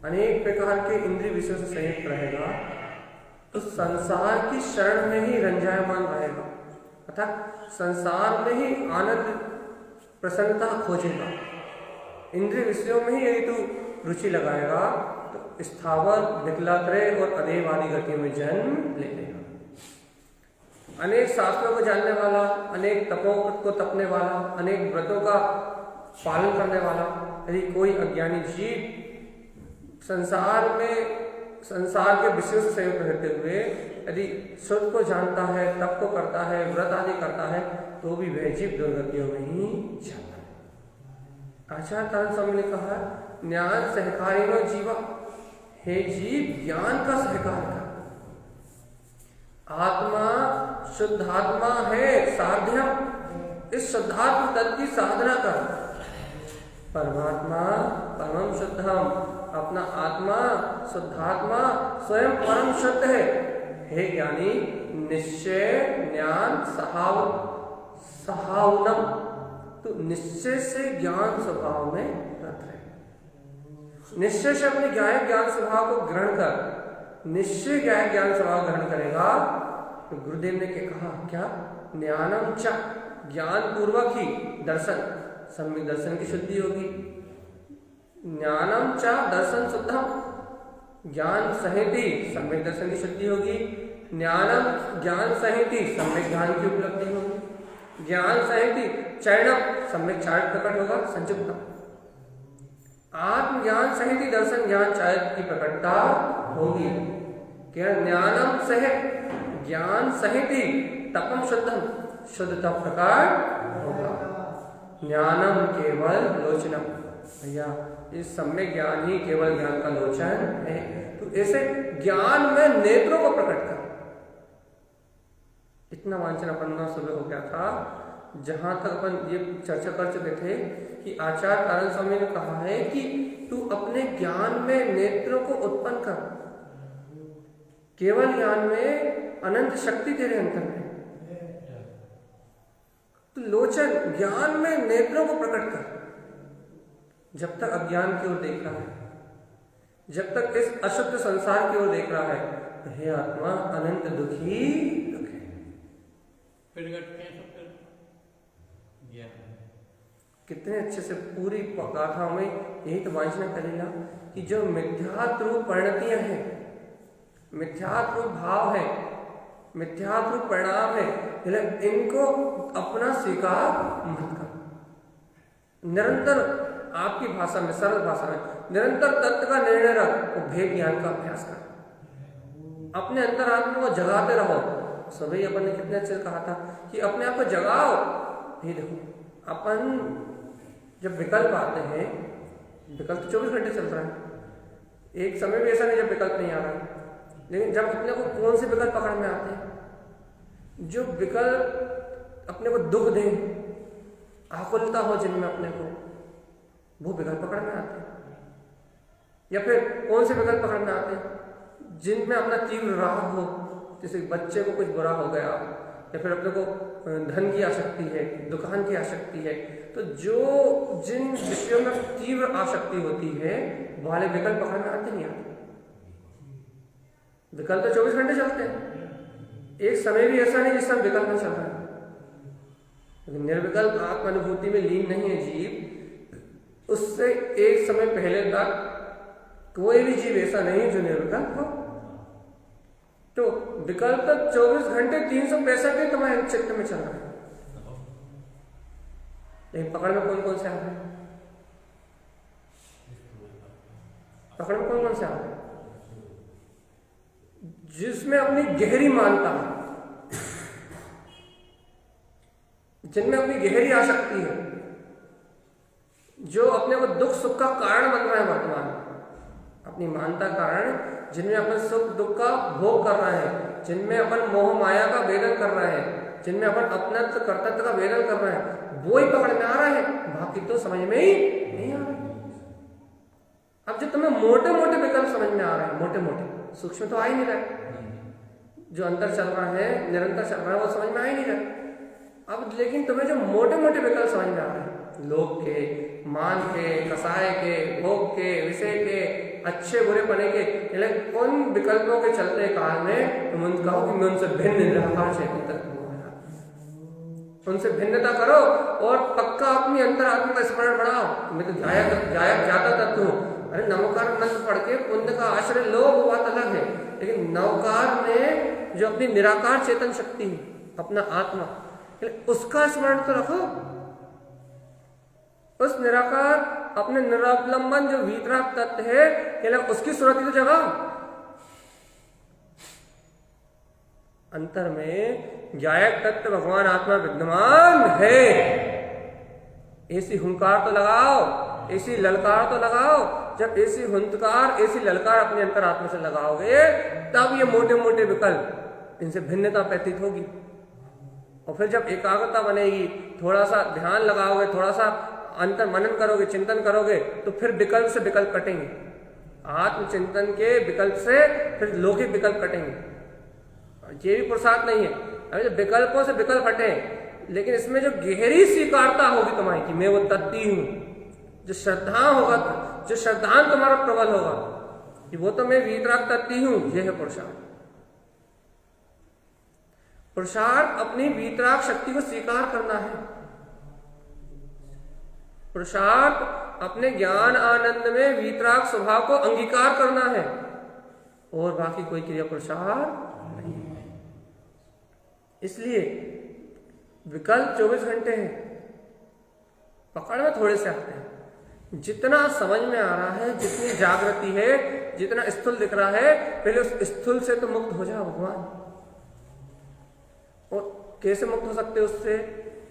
अनेक प्रकार के इंद्रिय विषयों से संयुक्त रहेगा तो संसार की शरण में ही रंजायमान रहेगा, अर्थात संसार में ही आनंद प्रसन्नता खोजेगा। इंद्रिय विषयों में ही यदि तू रुचि लगाएगा तो स्थावर विकलात्रय और अदेव आदि गतियों में जन्म ले लेगा। अनेक शास्त्रों को जानने वाला, अनेक तपों को तपने वाला, अनेक व्रतों का पालन करने वाला यदि कोई अज्ञानी जीव संसार के विषयों से संयुक्त रहते हुए यदि शुद्ध को जानता है, तप को करता है, व्रत आदि करता है, तो भी वह जीव दुर्गतियों में ही जाता है। आचार्य तारण स्वामी ने कहा, ज्ञान सहकारिणो जीवा, हे जीव ज्ञान का सहकार कर। आत्मा शुद्धात्मा है साध्यम, इस शुद्धात्म तत्व की साधना कर। परमात्मा परम शुद्धम, अपना आत्मा शुद्धात्मा स्वयं परम शुद्ध है। हे ज्ञानी निश्चय ज्ञान सहावनम, तो निश्चय से ज्ञान स्वभाव में रत रहे। निश्चय से अपने ज्ञान स्वभाव को ग्रहण कर, निश्चय ज्ञान स्वभाव ग्रहण करेगा तो गुरुदेव ने क्या कहा, क्या ज्ञानम च, ज्ञान पूर्वक ही दर्शन, सम्यक दर्शन की शुद्धि होगी। ज्ञानम च दर्शन शुद्धम, ज्ञान सहिति सम्यक दर्शन की शुद्धि होगी। ज्ञान सहिति सम्यक ज्ञान की उपलब्धि होगी। ज्ञान सहिति चरणम, सम्यक चारित्र प्रकट होगा संयुक्तम। आत्मज्ञान सहिति दर्शन ज्ञान चारित्र की प्रकटता होगी। क्या ज्ञानम सह ज्ञान सहिति तपम शुद्धम, शुद्ध तप प्रकट होगा। ज्ञानम केवल लोचनम, भैया इस सम्यक ज्ञान ही केवल ज्ञान का लोचन है। तो ऐसे ज्ञान में नेत्रों को प्रकट कर। इतना वांछन अपन सुबह हो गया था, जहां तक अपन ये चर्चा कर चुके थे कि आचार्य तारण स्वामी ने कहा है कि तू अपने ज्ञान में नेत्रों को उत्पन्न कर। केवल ज्ञान में अनंत शक्ति तेरे अंतर में, तो लोचन ज्ञान में नेत्रों को प्रकट कर। जब तक अज्ञान की ओर देख रहा है, जब तक इस अशुद्ध संसार की ओर देख रहा है, तो हे आत्मा अनंत दुखी दुख है। कितने अच्छे से पूरी गाथा में यही तो वांछना करेगा कि जो मिथ्यात्व रूप परिणतियां हैं, मिथ्यात्व रूप भाव है, मिथ्यात्व रूप परिणाम है, इनको अपना स्वीकार मत कर। निरंतर आपकी भाषा में, सरल भाषा में निरंतर तत्व का निर्णय रख और भेद ज्ञान का अभ्यास कर। अपने अंतरात्मा को जगाते रहो। सभी अपन ने कितने अच्छे कहा था कि अपने आप को जगाओ। ये देखो अपन जब विकल्प आते हैं, विकल्प 24 घंटे चल रहा है, एक समय भी ऐसा नहीं जब विकल्प नहीं आ रहा है, लेकिन जब अपने को कौन से विकल्प पकड़ में आते हैं? जो विकल्प अपने को दुख दें, आकुलता हो जिनमें अपने को, वो विकल्प पकड़ में आते हैं। या फिर कौन से विकल्प पकड़ में आते हैं? जिनमें अपना तीव्र राग हो, जैसे बच्चे को कुछ बुरा हो गया, या फिर अपने को धन की आसक्ति है, दुकान की आसक्ति है, तो जो जिन विषयों में तीव्र आसक्ति होती है वाले विकल्प पकड़ में आते नहीं आते। विकल्प तो 24 घंटे चलते हैं, एक समय भी ऐसा नहीं जिस समय विकल्प नहीं चल रहा है। लेकिन निर्विकल्प आत्मानुभूति में लीन नहीं है जीव, उससे एक समय पहले तक कोई भी जीव ऐसा नहीं जो निर्विकल्प हो। तो विकल्प तो 24 घंटे 365 दिन तुम्हारे चित्त में चल रहा है, लेकिन पकड़ में कौन कौन से आ रहे हैं? पकड़ में कौन कौन से आ रहे हैं? जिसमें अपनी गहरी मानता है, जिनमें अपनी गहरी आसक्ति है, जो अपने को दुख सुख का कारण बन रहा है वर्तमान में, अपनी मानता कारण, जिनमें अपन सुख दुख का भोग कर रहे हैं, जिनमें अपन मोह माया का वेदन कर रहे हैं, जिनमें अपन अपनत्व कर्तव्य का वेदन कर रहे हैं, वो ही पकड़ में आ रहा है, बाकी तो समझ में ही नहीं आ रहा। अब जो तुम्हें मोटे मोटे विकल्प समझ में आ रहे हैं, मोटे मोटे, सूक्ष्म तो आ ही नहीं रहे, जो अंतर चल रहा है, निरंतर चल रहा है, वो समझ में आ ही नहीं रहा। अब लेकिन तुम्हें जो मोटे मोटे विकल्प समझ में आ रहे हैं, लोक के, मान के, कसाय के, भोग के, विषय के, अच्छे बुरे पने के, उन विकल्पों के चलते काल में तुम उन कहो कि मैं उनसे भिन्न निराकार चेतन तक हूं, उनसे भिन्नता करो और पक्का अपनी अंतरात्मा का स्मरण बढ़ाओ। मैं तो जाता तत्व हूं। अरे नवकार मंत्र पढ़ के पुण्य का आश्रय लो, वो बात अलग है, लेकिन नवकार में जो अपनी निराकार चेतन शक्ति है, अपना आत्मा, उसका स्मरण तो रखो। उस निराकार अपने निरावलंबन जो वीतराग तत्व है, उसकी सुरति तो जगाओ। अंतर में ज्ञायक तत्व भगवान आत्मा विद्यमान है, ऐसी हुंकार तो लगाओ, ऐसी ललकार तो लगाओ। जब ऐसी हुंकार, ऐसी ललकार अपने अंतरात्मा से लगाओगे, तब ये मोटे मोटे विकल्प, इनसे भिन्नता प्रतीत होगी। और फिर जब एकाग्रता बनेगी, थोड़ा सा ध्यान लगाओगे, थोड़ा सा अंतर मनन करोगे, चिंतन करोगे, तो फिर विकल्प से विकल्प कटेंगे। आत्मचिंतन के विकल्प से फिर लौकिक विकल्प कटेंगे। ये भी पुरुषार्थ नहीं है। अभी जब विकल्पों से विकल्प हटे, लेकिन इसमें जो गहरी स्वीकारता होगी तुम्हारी कि मैं वो तत्ती हूं, जो श्रद्धा होगा, जो श्रद्धांत तुम्हारा प्रबल होगा कि वो तो मैं वीतराग तत्ती हूं, यह है पुरुषार्थ। पुरुषार्थ अपनी वीतराग शक्ति को स्वीकार करना है। पुरुषार्थ अपने ज्ञान आनंद में वीतराग स्वभाव को अंगीकार करना है, और बाकी कोई क्रिया पुरुषार्थ नहीं है। इसलिए विकल्प 24 घंटे हैं, पकड़ में थोड़े से आते हैं। जितना समझ में आ रहा है, जितनी जागृति है, जितना स्थूल दिख रहा है, पहले उस स्थूल से तो मुक्त हो जाओ भगवान। और कैसे मुक्त हो सकते उससे?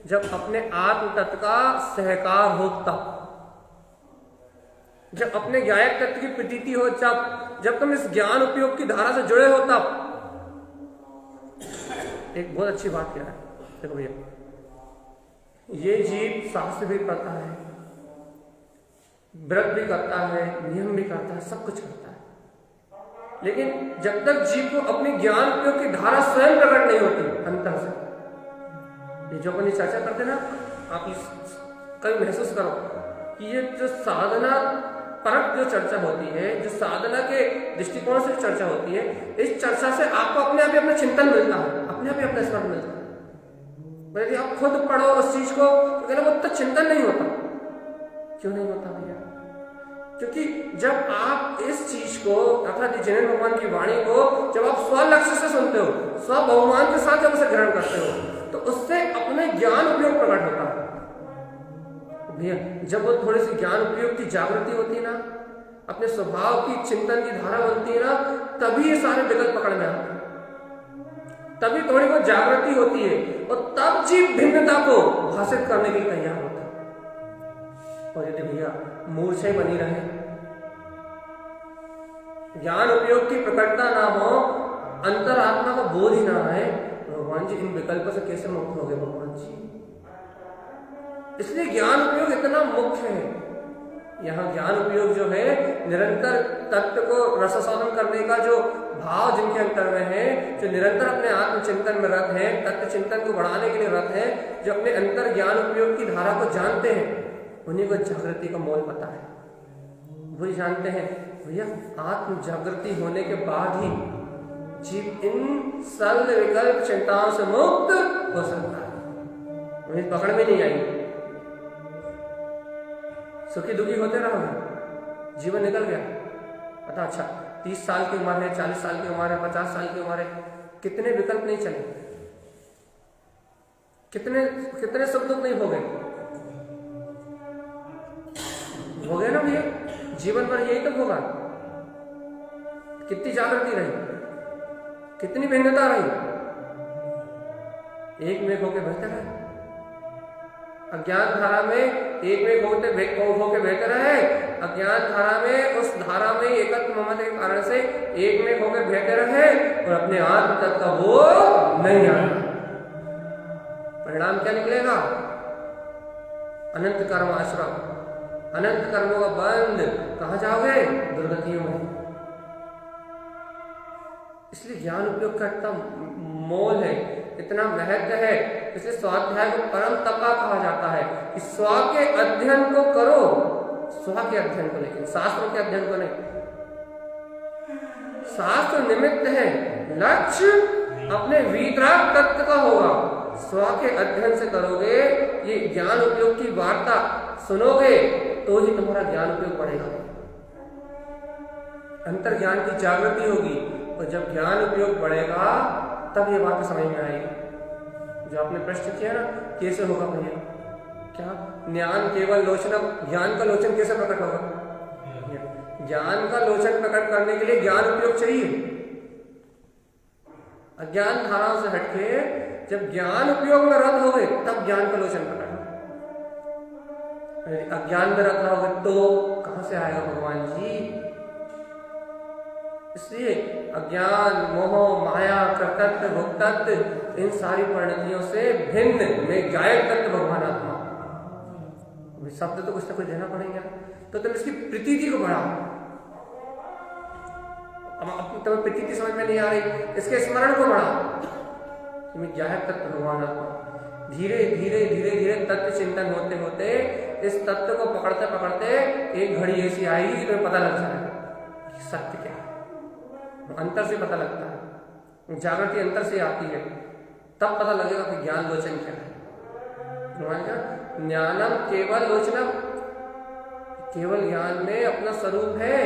जब अपने आत्म तत्व का सहकार हो, तब जब अपने ज्ञायक तत्व की प्रतीति हो, जब तुम इस ज्ञान उपयोग की धारा से जुड़े हो, तब। एक बहुत अच्छी बात क्या है, देखो भैया, ये जीव शास्त्र भी पढ़ता है, व्रत भी करता है, नियम भी करता है, सब कुछ करता है, लेकिन जब तक जीव को अपनी ज्ञान उपयोग की धारा स्वयं प्रकट नहीं होती अंतर से, ये जो अपनी चर्चा करते ना, आप कभी महसूस करो कि ये जो साधना परक जो चर्चा होती है, जो साधना के दृष्टिकोण से चर्चा होती है, इस चर्चा से आपको अपने आप ही अपना चिंतन मिलता है, अपने आप ही अपना स्मरण मिलता है। यदि आप खुद पढ़ो उस चीज को, तो कहना वो तो चिंतन नहीं होता। क्यों नहीं होता भैया? क्योंकि जब आप इस चीज को, अर्थात जनन भगवान की वाणी को जब आप स्वलक्ष्य से सुनते हो, स्व भगवान के साथ जब उसे ग्रहण करते हो, तो उससे अपने ज्ञान उपयोग प्रकट होता है भैया। जब वो थोड़ी सी ज्ञान उपयोग की जागृति होती है ना, अपने स्वभाव की चिंतन की धारा बनती है ना, तभी ये सारे विकल्प पकड़ में आते हैं, तभी थोड़ी बहुत जागृति होती है, और तब जीव भिन्नता को भाषित करने के लिए तैयार होता है। और यदि भैया मूर्छा बनी रहे, ज्ञान उपयोग की प्रकटता ना हो, अंतरात्मा को बोध ही ना आए, भगवान जी इन विकल्पों से कैसे मुक्त हो गए भगवान जी? इसलिए ज्ञान उपयोग इतना मुख्य है। यहाँ ज्ञान उपयोग जो है निरंतर तत्व को रसास्वादन करने का जो भाव जिनके अंतर में है, जो निरंतर अपने आत्मचिंतन में रत है, तत्व चिंतन को बढ़ाने के लिए रत है, जो अपने अंतर ज्ञान उपयोग की धारा को जानते हैं, उन्हीं को जागृति का मोल पता है। वही जानते हैं भैया आत्म जागृति होने के बाद ही जीव इन सर्व विकल्प चिंताओं से मुक्त हो सकता है। उन्हें पकड़ में नहीं आएगी, सुखी दुखी होते रहोगे, जीवन निकल गया पता। अच्छा 30 साल की उम्र है, 40 साल की उम्र है, 50 साल की उम्र है, कितने विकल्प नहीं चले, कितने सुख दुख नहीं हो गए ना भैया। जीवन भर यही तो होगा। कितनी जागृति रही, कितनी भिन्नता रही, एक में होके बेहतर है। अज्ञान धारा में एक में होके बेहतर है, अज्ञान धारा में उस धारा में एकत्व ममता के कारण से एक में होकर बेहतर है और अपने आत्म तत्व का वो नहीं आना। परिणाम क्या निकलेगा? अनंत कर्म आश्रम, अनंत कर्मों का बंद। कहां जाओगे? दुर्गतियों में। इसलिए ज्ञान उपयोग का इतना मोल है, इतना महत्व है। इसलिए स्वाध्याय को परम तपा कहा जाता है कि स्व के अध्ययन को करो, स्व के अध्ययन को, लेकिन शास्त्रों के अध्ययन को नहीं। शास्त्र निमित्त है, लक्ष्य अपने वीतराग तत्व का होगा। स्व के अध्ययन से करोगे, ये ज्ञान उपयोग की वार्ता सुनोगे तो ही तुम्हारा ज्ञान उपयोग बढ़ेगा, अंतर ज्ञान की जागृति होगी। और जब ज्ञान उपयोग बढ़ेगा तब ये बात समझ में आएगी। जो आपने प्रश्न किया ना, कैसे होगा भैया? क्या ज्ञान केवल लोचन, ज्ञान का लोचन कैसे प्रकट होगा? ज्ञान का लोचन प्रकट करने के लिए ज्ञान उपयोग चाहिए। अज्ञान धाराओं से हटके जब ज्ञान उपयोग में रत हो गए तब ज्ञान का लोचन प्रकट होगा। अज्ञान में रत रहोगे तो कहां से आएगा भगवान जी? इसलिए अज्ञान, मोह, माया, कर्तृत्व, भोक्तृत्व, इन सारी परिणतियों से भिन्न में गायक तत्व भगवान आत्मा। शब्द तो कुछ ना कुछ देना पड़ेगा, तो तुम इसकी प्रतीति को बढ़ाओ। अब तुम्हें प्रतीति समझ में नहीं आ रही, इसके स्मरण को बढ़ाओ। तुम्हें गायक तत्व भगवान आत्मा। धीरे धीरे धीरे धीरे तत्व चिंतन होते होते इस तत्व को पकड़ते पकड़ते एक घड़ी ऐसी आएगी कि तुम्हें पता लग जाएगा कि सत्य क्या है। अंतर से पता लगता है, जागृति अंतर से आती है, तब पता लगेगा कि ज्ञान लोचन क्या है। ज्ञानम केवल लोचनम, केवल ज्ञान में अपना स्वरूप है।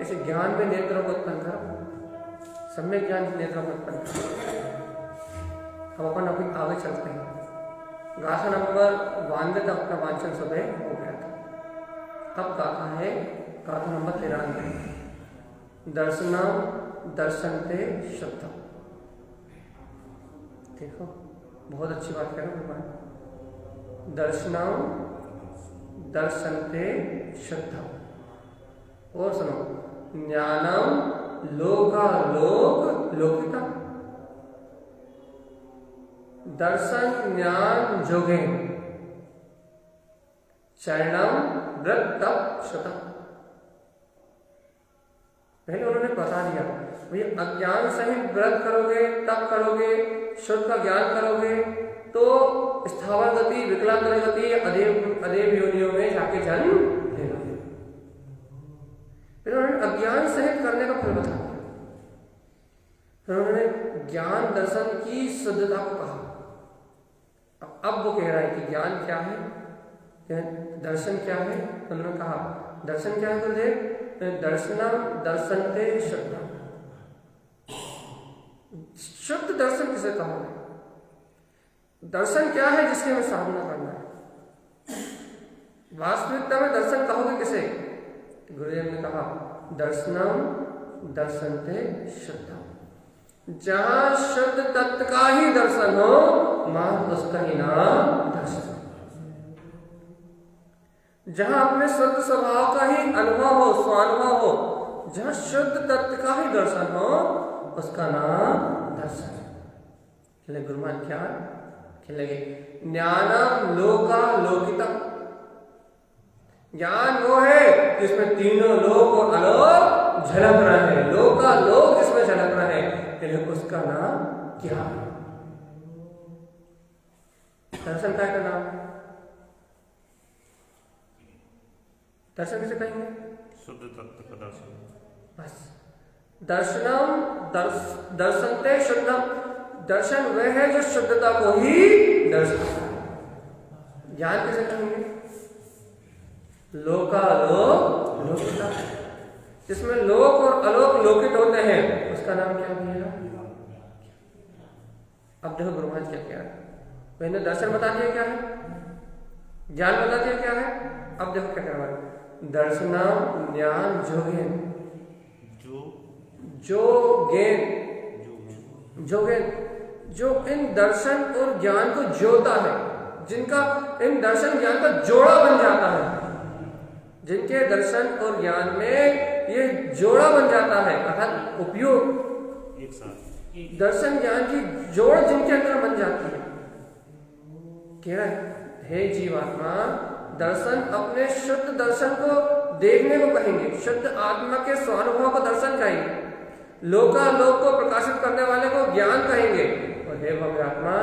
इसे ज्ञान में नेत्रों को उत्पन्न करो, सम्यक ज्ञान के नेत्रों को उत्पन्न करो। अब अपन अभी आगे चलते हैं। गाथा नंबर 92 तक अपना वांचन सुबह हो गया था। अब गाथा है गाथा नंबर 93, दर्शनम दर्शनते श्रद्धा। देखो बहुत अच्छी बात कह रहे हो भगवान। दर्शनम दर्शनते श्रद्धा। और सुनो, ज्ञानम लोकालोक लोकिता। दर्शन ज्ञान जोगे, चरणम व्रत तप श्रुतम। पहले उन्होंने बता दिया भैया अज्ञान सहित व्रत करोगे, तप करोगे, शुद्ध का ज्ञान करोगे तो स्थावर गति, विकलांतर गति, अदेव योनियों में जाके जन्म ले लोगे। फिर उन्होंने अज्ञान सहित करने का फल बता दिया। फिर उन्होंने ज्ञान दर्शन की शुद्धता को कहा। अब वो कह रहा है कि ज्ञान क्या है, दर्शन क्या है। उन्होंने कहा दर्शन क्या है गुरुदेव? दर्शनम दर्शनते श्रद्धा। शुद्ध दर्शन किसे कहा है? दर्शन क्या है जिसके हमें साधना करना है। वास्तविकता में दर्शन कहोगे किसे? गुरुदेव ने कहा दर्शनम दर्शनते श्रद्धा। जहां शुद्ध तत्व का ही दर्शन हो, मां उसका ही नाम दर्शन। जहां अपने शुद्ध स्वभाव का ही अनुभव हो, स्वानुभव हो, जहां शुद्ध तत्व का ही दर्शन हो उसका नाम दर्शन। गुरु महाराज क्या लगे, ज्ञानम लोका लोकितम, ज्ञान वो है जिसमें तीनों लोक और अलोक झलक रहे हैं, लोका लोक जिसमें झलक रहे हैं, उसका नाम क्या? दर्शन का नाम, दर्शन किसे कहेंगे? शुद्ध तत्व का दर्शन। बस दर्शनम दर्शनते शुद्धम, दर्शन वह है जो शुद्धता को ही दर्शाता है। ज्ञान किसे कहेंगे? लोकालोक लोकिता, जिसमें लोक और अलोक लोकित होते हैं, उसका नाम क्या बनेगा? अब देखो गुरु महाराज क्या है, मैंने दर्शन बता दिया क्या है, ज्ञान बता दिया क्या है, अब देखो क्या करवा, दर्शनम ज्ञान जोगेन, जोगेन जो इन दर्शन और ज्ञान को जोड़ता है, जिनका इन दर्शन ज्ञान का जोड़ा बन जाता है, जिनके दर्शन और ज्ञान में ये जोड़ा बन जाता है, अर्थात उपयोग एक साथ दर्शन ज्ञान की जोड़ जिनके अंदर बन जाती है। कह हे जीवात्मा, दर्शन अपने शुद्ध दर्शन को देखने को कहेंगे, शुद्ध आत्मा के स्वानुभव को दर्शन कहेंगे, लोकालोक को प्रकाशित करने वाले को ज्ञान कहेंगे। और हे भव्यात्मा,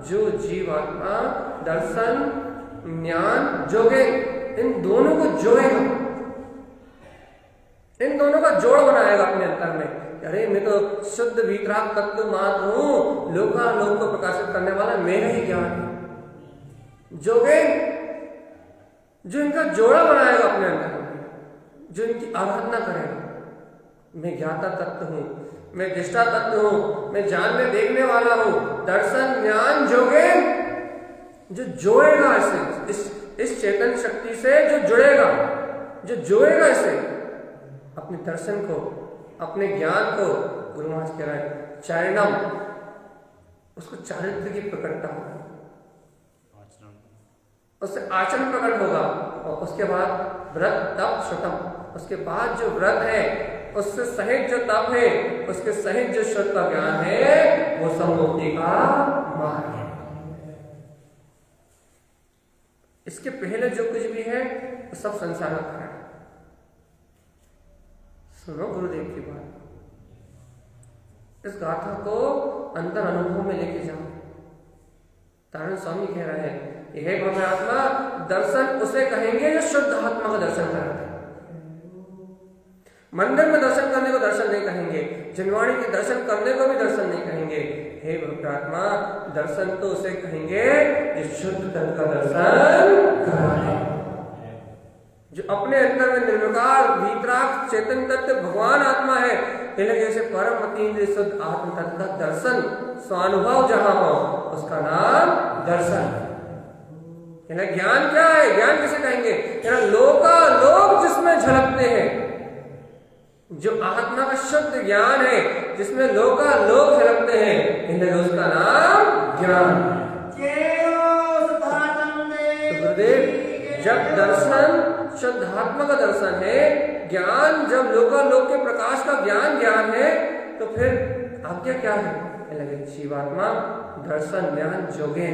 जो जीवात्मा दर्शन ज्ञान जोगे, इन दोनों को जोड़ेगा, इन दोनों का जोड़ बनाएगा अपने अंतर में। अरे मैं तो शुद्ध वीतराग तत्व मात्र हूं, लोकालोक को प्रकाशित करने वाला मेरा ही ज्ञान है। जोगे जो इनका जोड़ा बनाएगा अपने अंदर, जो इनकी आराधना करेगा, मैं ज्ञाता तत्व हूं, मैं दृष्टा तत्व हूं, मैं जानने देखने वाला हूं, दर्शन ज्ञान जोगे जो जोड़ेगा इस चेतन शक्ति से, जो जुड़ेगा, जो जोड़ेगा इसे, अपने दर्शन को, अपने ज्ञान को, गुरु महाराज कह रहे हैं चरणम, उसको चारित्र की प्रकटता होगी, उससे आचरण प्रकट होगा, और उसके बाद व्रत तप श्रुतम, उसके बाद जो व्रत है उससे सहित जो तप है, उसके सहित जो शुद्ध का ज्ञान है, वो सम्मुक्ति का मार्ग है। इसके पहले जो कुछ भी है वो सब संसार का कारण है। सुनो गुरुदेव की बात, इस गाथा को अंतर अनुभव में लेके जाओ। तारण स्वामी कह रहे हैं, हे भव्यात्मा, दर्शन उसे कहेंगे जो शुद्ध आत्मा का दर्शन करते हैं। मंदिर में दर्शन करने को दर्शन नहीं कहेंगे, जनवाणी के दर्शन करने को भी दर्शन नहीं कहेंगे। हे भव्यात्मा, दर्शन तो उसे कहेंगे जो शुद्ध तत्व का दर्शन कर रहे हैं, जो अपने अंदर में निर्विकार वीतराग चेतन तत्व भगवान आत्मा है, जैसे परम अतीन्द्रिय शुद्ध आत्म तत्व का दर्शन स्वानुभव जहां हो, उसका नाम दर्शन। ज्ञान क्या है? ज्ञान किसे कहेंगे? लोकालोक जिसमें झलकते हैं, जो आत्मा का शुद्ध ज्ञान है, जिसमें लोकालोक झलकते हैं, उसका नाम ज्ञान। तो गुरुदेव, जब दर्शन शुद्ध आत्मा का दर्शन है, ज्ञान जब लोकालोक के प्रकाश का ज्ञान है, तो फिर आज्ञा क्या है? जीवात्मा दर्शन ज्ञान जोगे,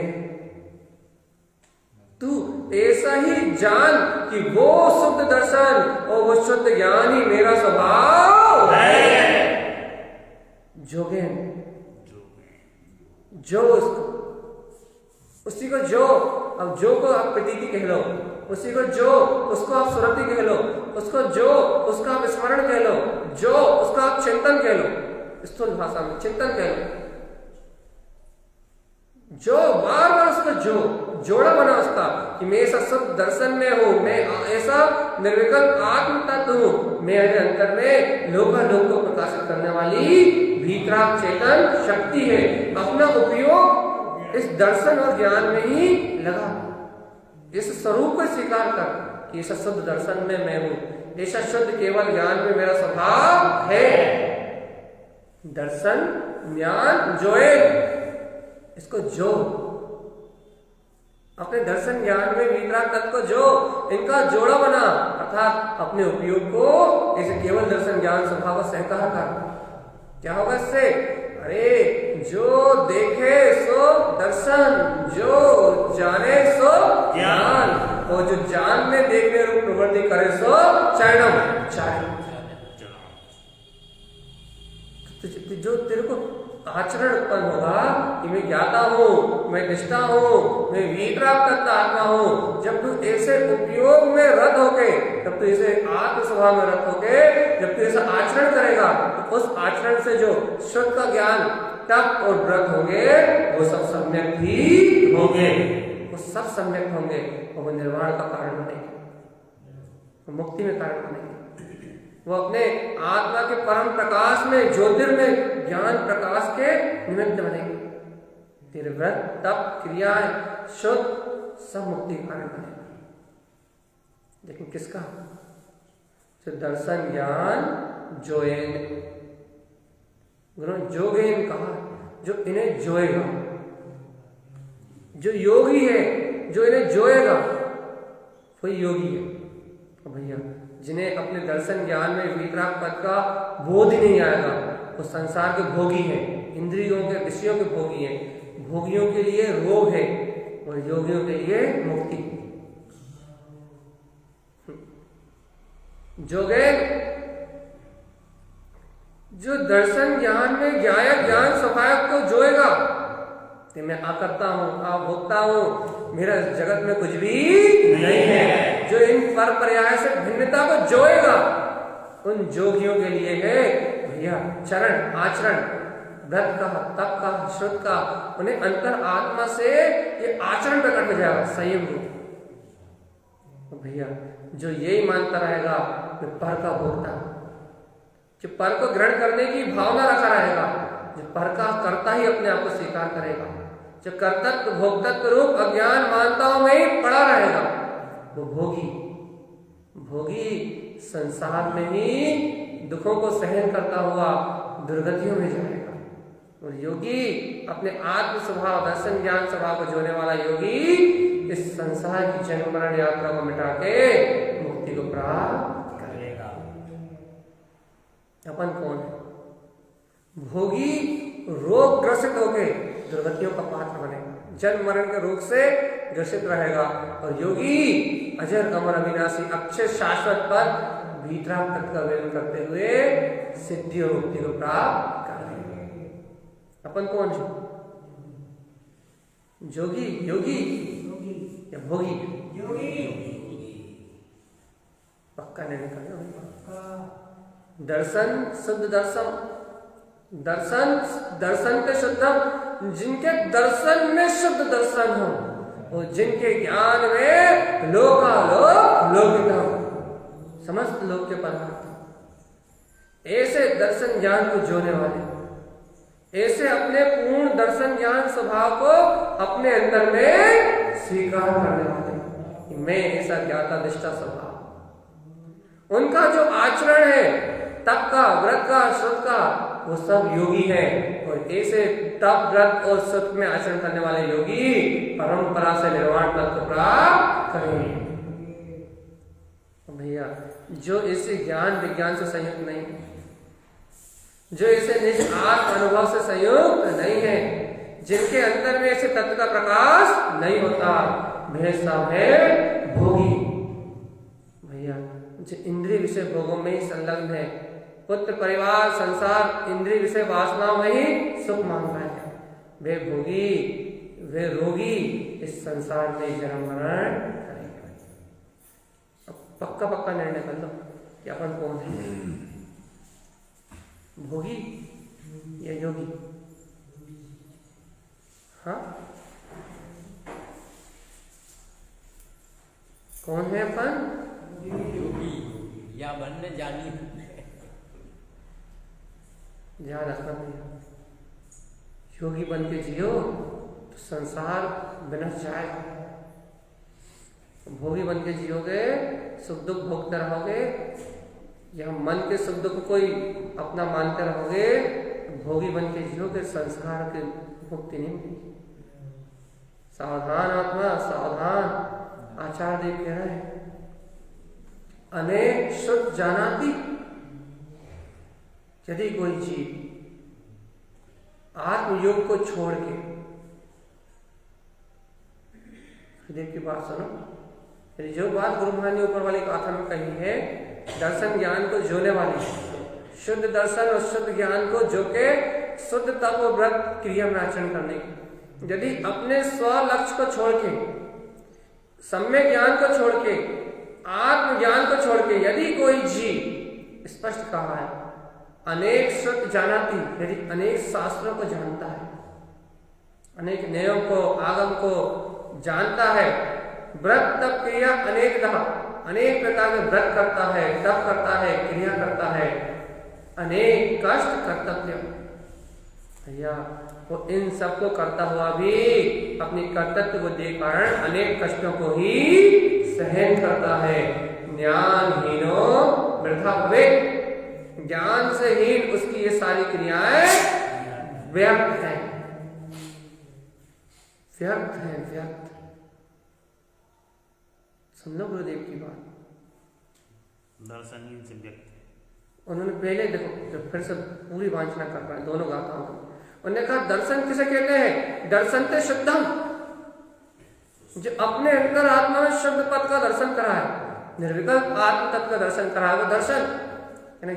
तू ऐसा ही जान कि वो शुद्ध दर्शन और वो शुद्ध ज्ञान ही मेरा स्वभाव है। जोगे जो उसको, उसी को जो, अब जो को आप प्रतीति कह लो, उसी को जो, उसको आप सुरति कह लो, उसको जो, उसका आप स्मरण कह लो, जो उसका आप चिंतन कह लो, स्थूल भाषा में चिंतन कह लो, जो बार बार उसका जोड़ा बना उसका कि मैं ऐसा सब दर्शन में हूं, मैं ऐसा निर्विकल्प आत्म तत्व हूं, मेरे अंतर में लोकालोक को प्रकाशित करने वाली भीतराग चेतन शक्ति है। अपना उपयोग इस दर्शन और ज्ञान में ही लगा, इस स्वरूप को स्वीकार कर कि ऐसा शुद्ध दर्शन में मैं हूं, ऐसा शुद्ध केवल ज्ञान में मेरा स्वभाव है। दर्शन ज्ञान जोए, इसको जो अपने दर्शन ज्ञान में वीतराग तत्व को जो, इनका जोड़ा बना, अर्थात अपने उपयोग को ऐसे केवल दर्शन ज्ञान स्वभाव सहकार कर। क्या होगा इससे? अरे जो देखे सो दर्शन, जो जाने सो ज्ञान, और जो जानने देखने रूप प्रवृत्ति करे सो चरणम चारण। जो तेरे को आचरण उत्पन्न होगा कि मैं ज्ञाता हूँ, मैं निष्ठा हूँ, मैं वीतराग तत्व आत्मा हूँ, जब तू ऐसे उपयोग में रत होके, जब तू ऐसे आत्म स्वभाव में रत होके, जब तू ऐसा आचरण करेगा तो उस आचरण से जो शुद्ध का ज्ञान तप और व्रत होंगे वो सब सम्यक ही होंगे, वो सब सम्यक होंगे और वो निर्वाण का कारण बनेंगे, वो मुक्ति में कारण बनेंगे, वो अपने आत्मा के परम प्रकाश में ज्योतिर्मय ज्ञान प्रकाश के निमित्त बनेंगे। तेरे व्रत तप क्रियाएं शुद्ध सब मुक्ति के कारण बनेंगे। लेकिन किसका? जो दर्शन ज्ञान जोएन, गुरु जोगेन कहा, जो इन्हें जोएगा, जो योगी है, जो इन्हें जोएगा वही योगी है। भैया जिन्हें अपने दर्शन ज्ञान में वीतराग पद का बोध ही नहीं आएगा वो संसार के भोगी हैं, इंद्रियों के विषयों के भोगी हैं। भोगियों के लिए रोग है और योगियों के लिए मुक्ति। जोगे जो दर्शन ज्ञान में ज्ञायक ज्ञान स्वभाव को जोएगा कि मैं आकर्ता हूँ, भोगता हूँ, मेरा जगत में कुछ भी नहीं है, जो इन पर पर्याय से भिन्नता को जोएगा उन जोगियों के लिए है भैया चरण आचरण, व्रत का, तप का, शुद्ध का, उन्हें अंतर आत्मा से ये आचरण प्रकट हो जाएगा संयम रूप। भैया जो यही मानता रहेगा कि पर का भोगता, जो पर को ग्रहण करने की भावना रखा रहेगा, जो पर का कर्ता ही अपने आप को स्वीकार करेगा, जो कर्तत्व भोक्तत्व रूप अज्ञान मानताओं में ही पड़ा रहेगा वो भोगी। भोगी संसार में ही दुखों को सहन करता हुआ दुर्गतियों में जाएगा, और योगी अपने आत्म स्वभाव दर्शन ज्ञान स्वभाव को जोड़ने वाला योगी इस संसार की जन्म मरण यात्रा को मिटा के मुक्ति को प्राप्त करेगा। अपन कौन है? भोगी रोग ग्रसित होके दुर्गतियों का पात्र बनेगा, जन्म मरण के रोग से ग्रसित रहेगा, और योगी अजर अमर अविनाशी अक्षय शाश्वत पद वीतराग तत्व का वेदन करते हुए सिद्धि और मुक्ति को प्राप्त करेंगे। अपन कौन है? जोगी, योगी या भोगी? पक्का नहीं निकल। दर्शन शुद्ध दर्शन, दर्शन दर्शन के शुद्धम, जिनके दर्शन में शुद्ध दर्शन हो, और जिनके ज्ञान में लोकालोक लोकितम, समस्त लोक के पदार्थ, ऐसे दर्शन ज्ञान को जोने वाले, ऐसे अपने पूर्ण दर्शन ज्ञान स्वभाव को अपने अंदर में स्वीकार करने वाले, मैं ऐसा ज्ञाता निष्ठा स्वभाव, उनका जो आचरण है तप का, व्रत का, शुद्ध का, वो सब योगी है। और ऐसे तप व्रत और शुद्ध में आचरण करने वाले योगी परंपरा से निर्वाण पद को प्राप्त करेंगे। भैया जो ऐसे ज्ञान विज्ञान से संयुक्त नहीं, जो ऐसे निज आत्म अनुभव से संयुक्त नहीं है, जिनके अंदर में ऐसे तत्व का प्रकाश नहीं होता, वे सब है भोगी। भैया जो इंद्रिय विषय भोगों में ही संलग्न है, पुत्र परिवार संसार इंद्रिय विषय वासनाओं में ही सुख मान रहे हैं, वे भोगी, वे रोगी इस संसार में जन्म मरण करेंगे। अब पक्का पक्का निर्णय कर लो कि अपन कौन है, भोगी या योगी? हाँ कौन है अपन? योगी या बनने जानी। ध्यान रखना भैया, योगी बन के जियो तो संसार विनष्ट जाएगा, भोगी बन के जियोगे सुख दुख भोगते रहोगे, या मन के सुख दुख कोई अपना मानते रहोगे, भोगी बन के जियोगे संसार की मुक्ति नहीं मिलेगी। सावधान आत्मा सावधान, आचार्य देव कह रहे हैं अनेक शुद्ध जानाति, यदि कोई जीव आत्मयोग को छोड़ के, हृदय की बात सुनो, यदि जो बात गुरु महाराज ने ऊपर वाली गाथा में कही है, दर्शन ज्ञान को जोने वाली है, शुद्ध दर्शन और शुद्ध ज्ञान को जो के शुद्ध तप और व्रत क्रिया में आचरण करने की, यदि अपने स्व लक्ष्य को छोड़ के, सम्यक ज्ञान को छोड़ के, आत्म ज्ञान को छोड़ के यदि कोई जीव, स्पष्ट कहा है, अनेक शुद्ध जानाति, यदि अनेक शास्त्रों को जानता है, अनेक न्यायों को, आगम को जानता है, व्रत तप क्रिया अनेकतः, अनेक प्रकार के व्रत करता है, तप करता है, क्रिया करता है, अनेक कष्ट कर्तव्य, भैया वो इन सब को करता हुआ भी अपनी कर्तव्य को दे कारण अनेक कष्टों को ही सहन करता है। ज्ञानहीनो वृथा भवेत्, ज्ञान से हीन उसकी ये सारी क्रियाएं व्यर्थ हैं, व्यर्थ है, व्यर्थ। सुन लो गुरुदेव की बात, दर्शनहीन से व्यक्त। उन्होंने पहले देखो, जब फिर से पूरी वांछना कर पाए दोनों गाथाओं को, उन्होंने कहा दर्शन किसे कहते हैं? दर्शन ते शुद्धम, जो अपने अंतर आत्मा में शुद्ध पद का दर्शन करा है, निर्विकल्प आत्म तत्व का दर्शन करा है, वो दर्शन।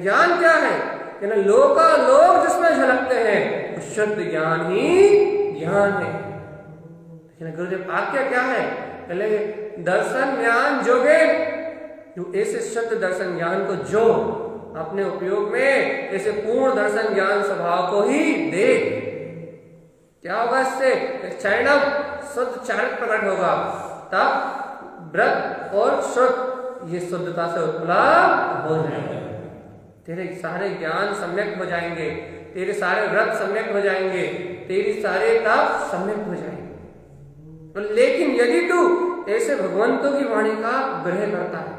ज्ञान क्या है? लोकालोक जिसमें झलकते हैं, वो शुद्ध ज्ञान ही ज्ञान है। गुरुदेव आज्ञा क्या है? पहले दर्शन ज्ञान जोगे, जो ऐसे शुद्ध दर्शन ज्ञान को जो अपने उपयोग में ऐसे पूर्ण दर्शन ज्ञान स्वभाव को ही दे, क्या होगा इससे? चरणम शुद्ध चारित्र प्रकट होगा, तब व्रत और शुद्ध ये शुद्धता से उपलब्ध हो जाएंगे। तेरे सारे ज्ञान सम्यक हो जाएंगे, तेरे सारे व्रत सम्यक हो जाएंगे, तेरी सारे तप सम्यक हो जाएंगे। लेकिन यदि तू ऐसे भगवंतों की वाणी का ग्रह करता है,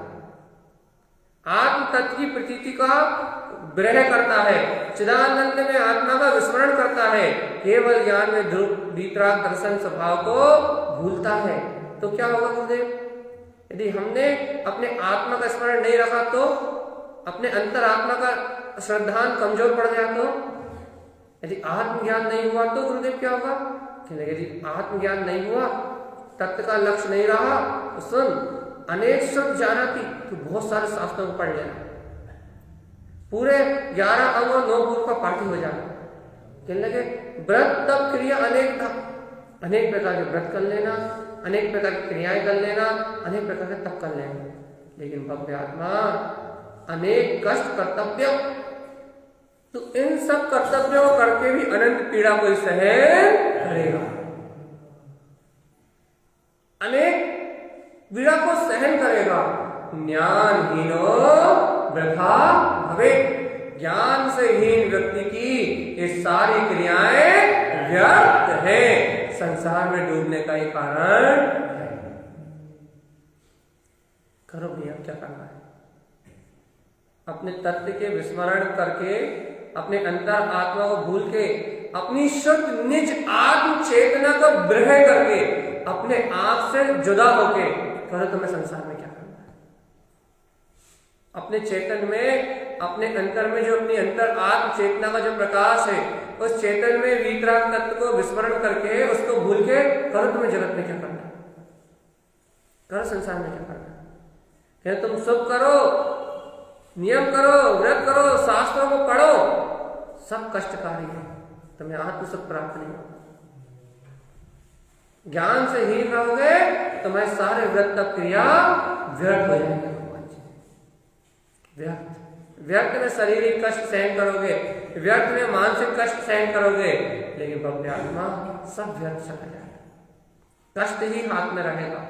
आत्म तत्व की प्रतीति का ग्रह करता है, चिदानंद में आत्मा का विस्मरण करता है, केवल ज्ञान में वीतराग दर्शन स्वभाव को भूलता है, तो क्या होगा गुरुदेव? यदि हमने अपने आत्मा का स्मरण नहीं रखा तो, अपने अंतर आत्मा का श्रद्धान कमजोर पड़ गया तो, यदि आत्मज्ञान नहीं हुआ तो गुरुदेव क्या होगा? यदि आत्मज्ञान नहीं हुआ, तत्व का लक्ष्य नहीं रहा, तो सुन, अनेक शुद्ध जानाति, तो बहुत सारे शास्त्रों को पढ़ लेना, पूरे 11 अंग और 9 भूत का पाठी हो जाना। कहने लगे व्रत तप क्रिया अनेक था, अनेक प्रकार के व्रत कर लेना, अनेक प्रकार की क्रियाएं कर लेना, अनेक प्रकार के तप कर लेना, लेकिन भव्य आत्मा अनेक कष्ट कर्तव्य, तो इन सब कर्तव्यों करके भी अनंत पीड़ा को सहन करेगा, अनेक पीड़ा को सहन करेगा। ज्ञानहीनो वृथा भवेत्, ज्ञान से हीन व्यक्ति की ये सारी क्रियाएं व्यर्थ है, संसार में डूबने का ही कारण है। करो भैया, क्या करना है? अपने तत्व के विस्मरण करके, अपने अंतर आत्मा को भूल के, अपनी शुद्ध निज आत्म चेतना को ग्रह करके, अपने आप से जुदा होके करो, तुम्हें संसार में क्या करना है? अपने चेतन में, अपने अंतर में जो अपनी अंतर आत्म चेतना का जो प्रकाश है, उस चेतन में वीतराग तत्व को विस्मरण करके, उसको भूल के करो, तुम्हें जगत में क्या करना है? करो, संसार में क्या करना है? क्या तुम सब करो, नियम करो, व्रत करो, शास्त्रों को पढ़ो, सब कष्टकारी है, तुम्हें आत्म सुख प्राप्त नहीं होगा। ज्ञान से हीन रहोगे, तुम्हारे सारे व्रत तप क्रिया व्यर्थ हो जाएंगे। व्यर्थ, व्यर्थ में शारीरिक कष्ट सहन करोगे, व्यर्थ में मानसिक कष्ट सहन करोगे, लेकिन भव्य आत्मा सब व्यर्थ चला जाएगा, कष्ट ही हाथ में रहेगा,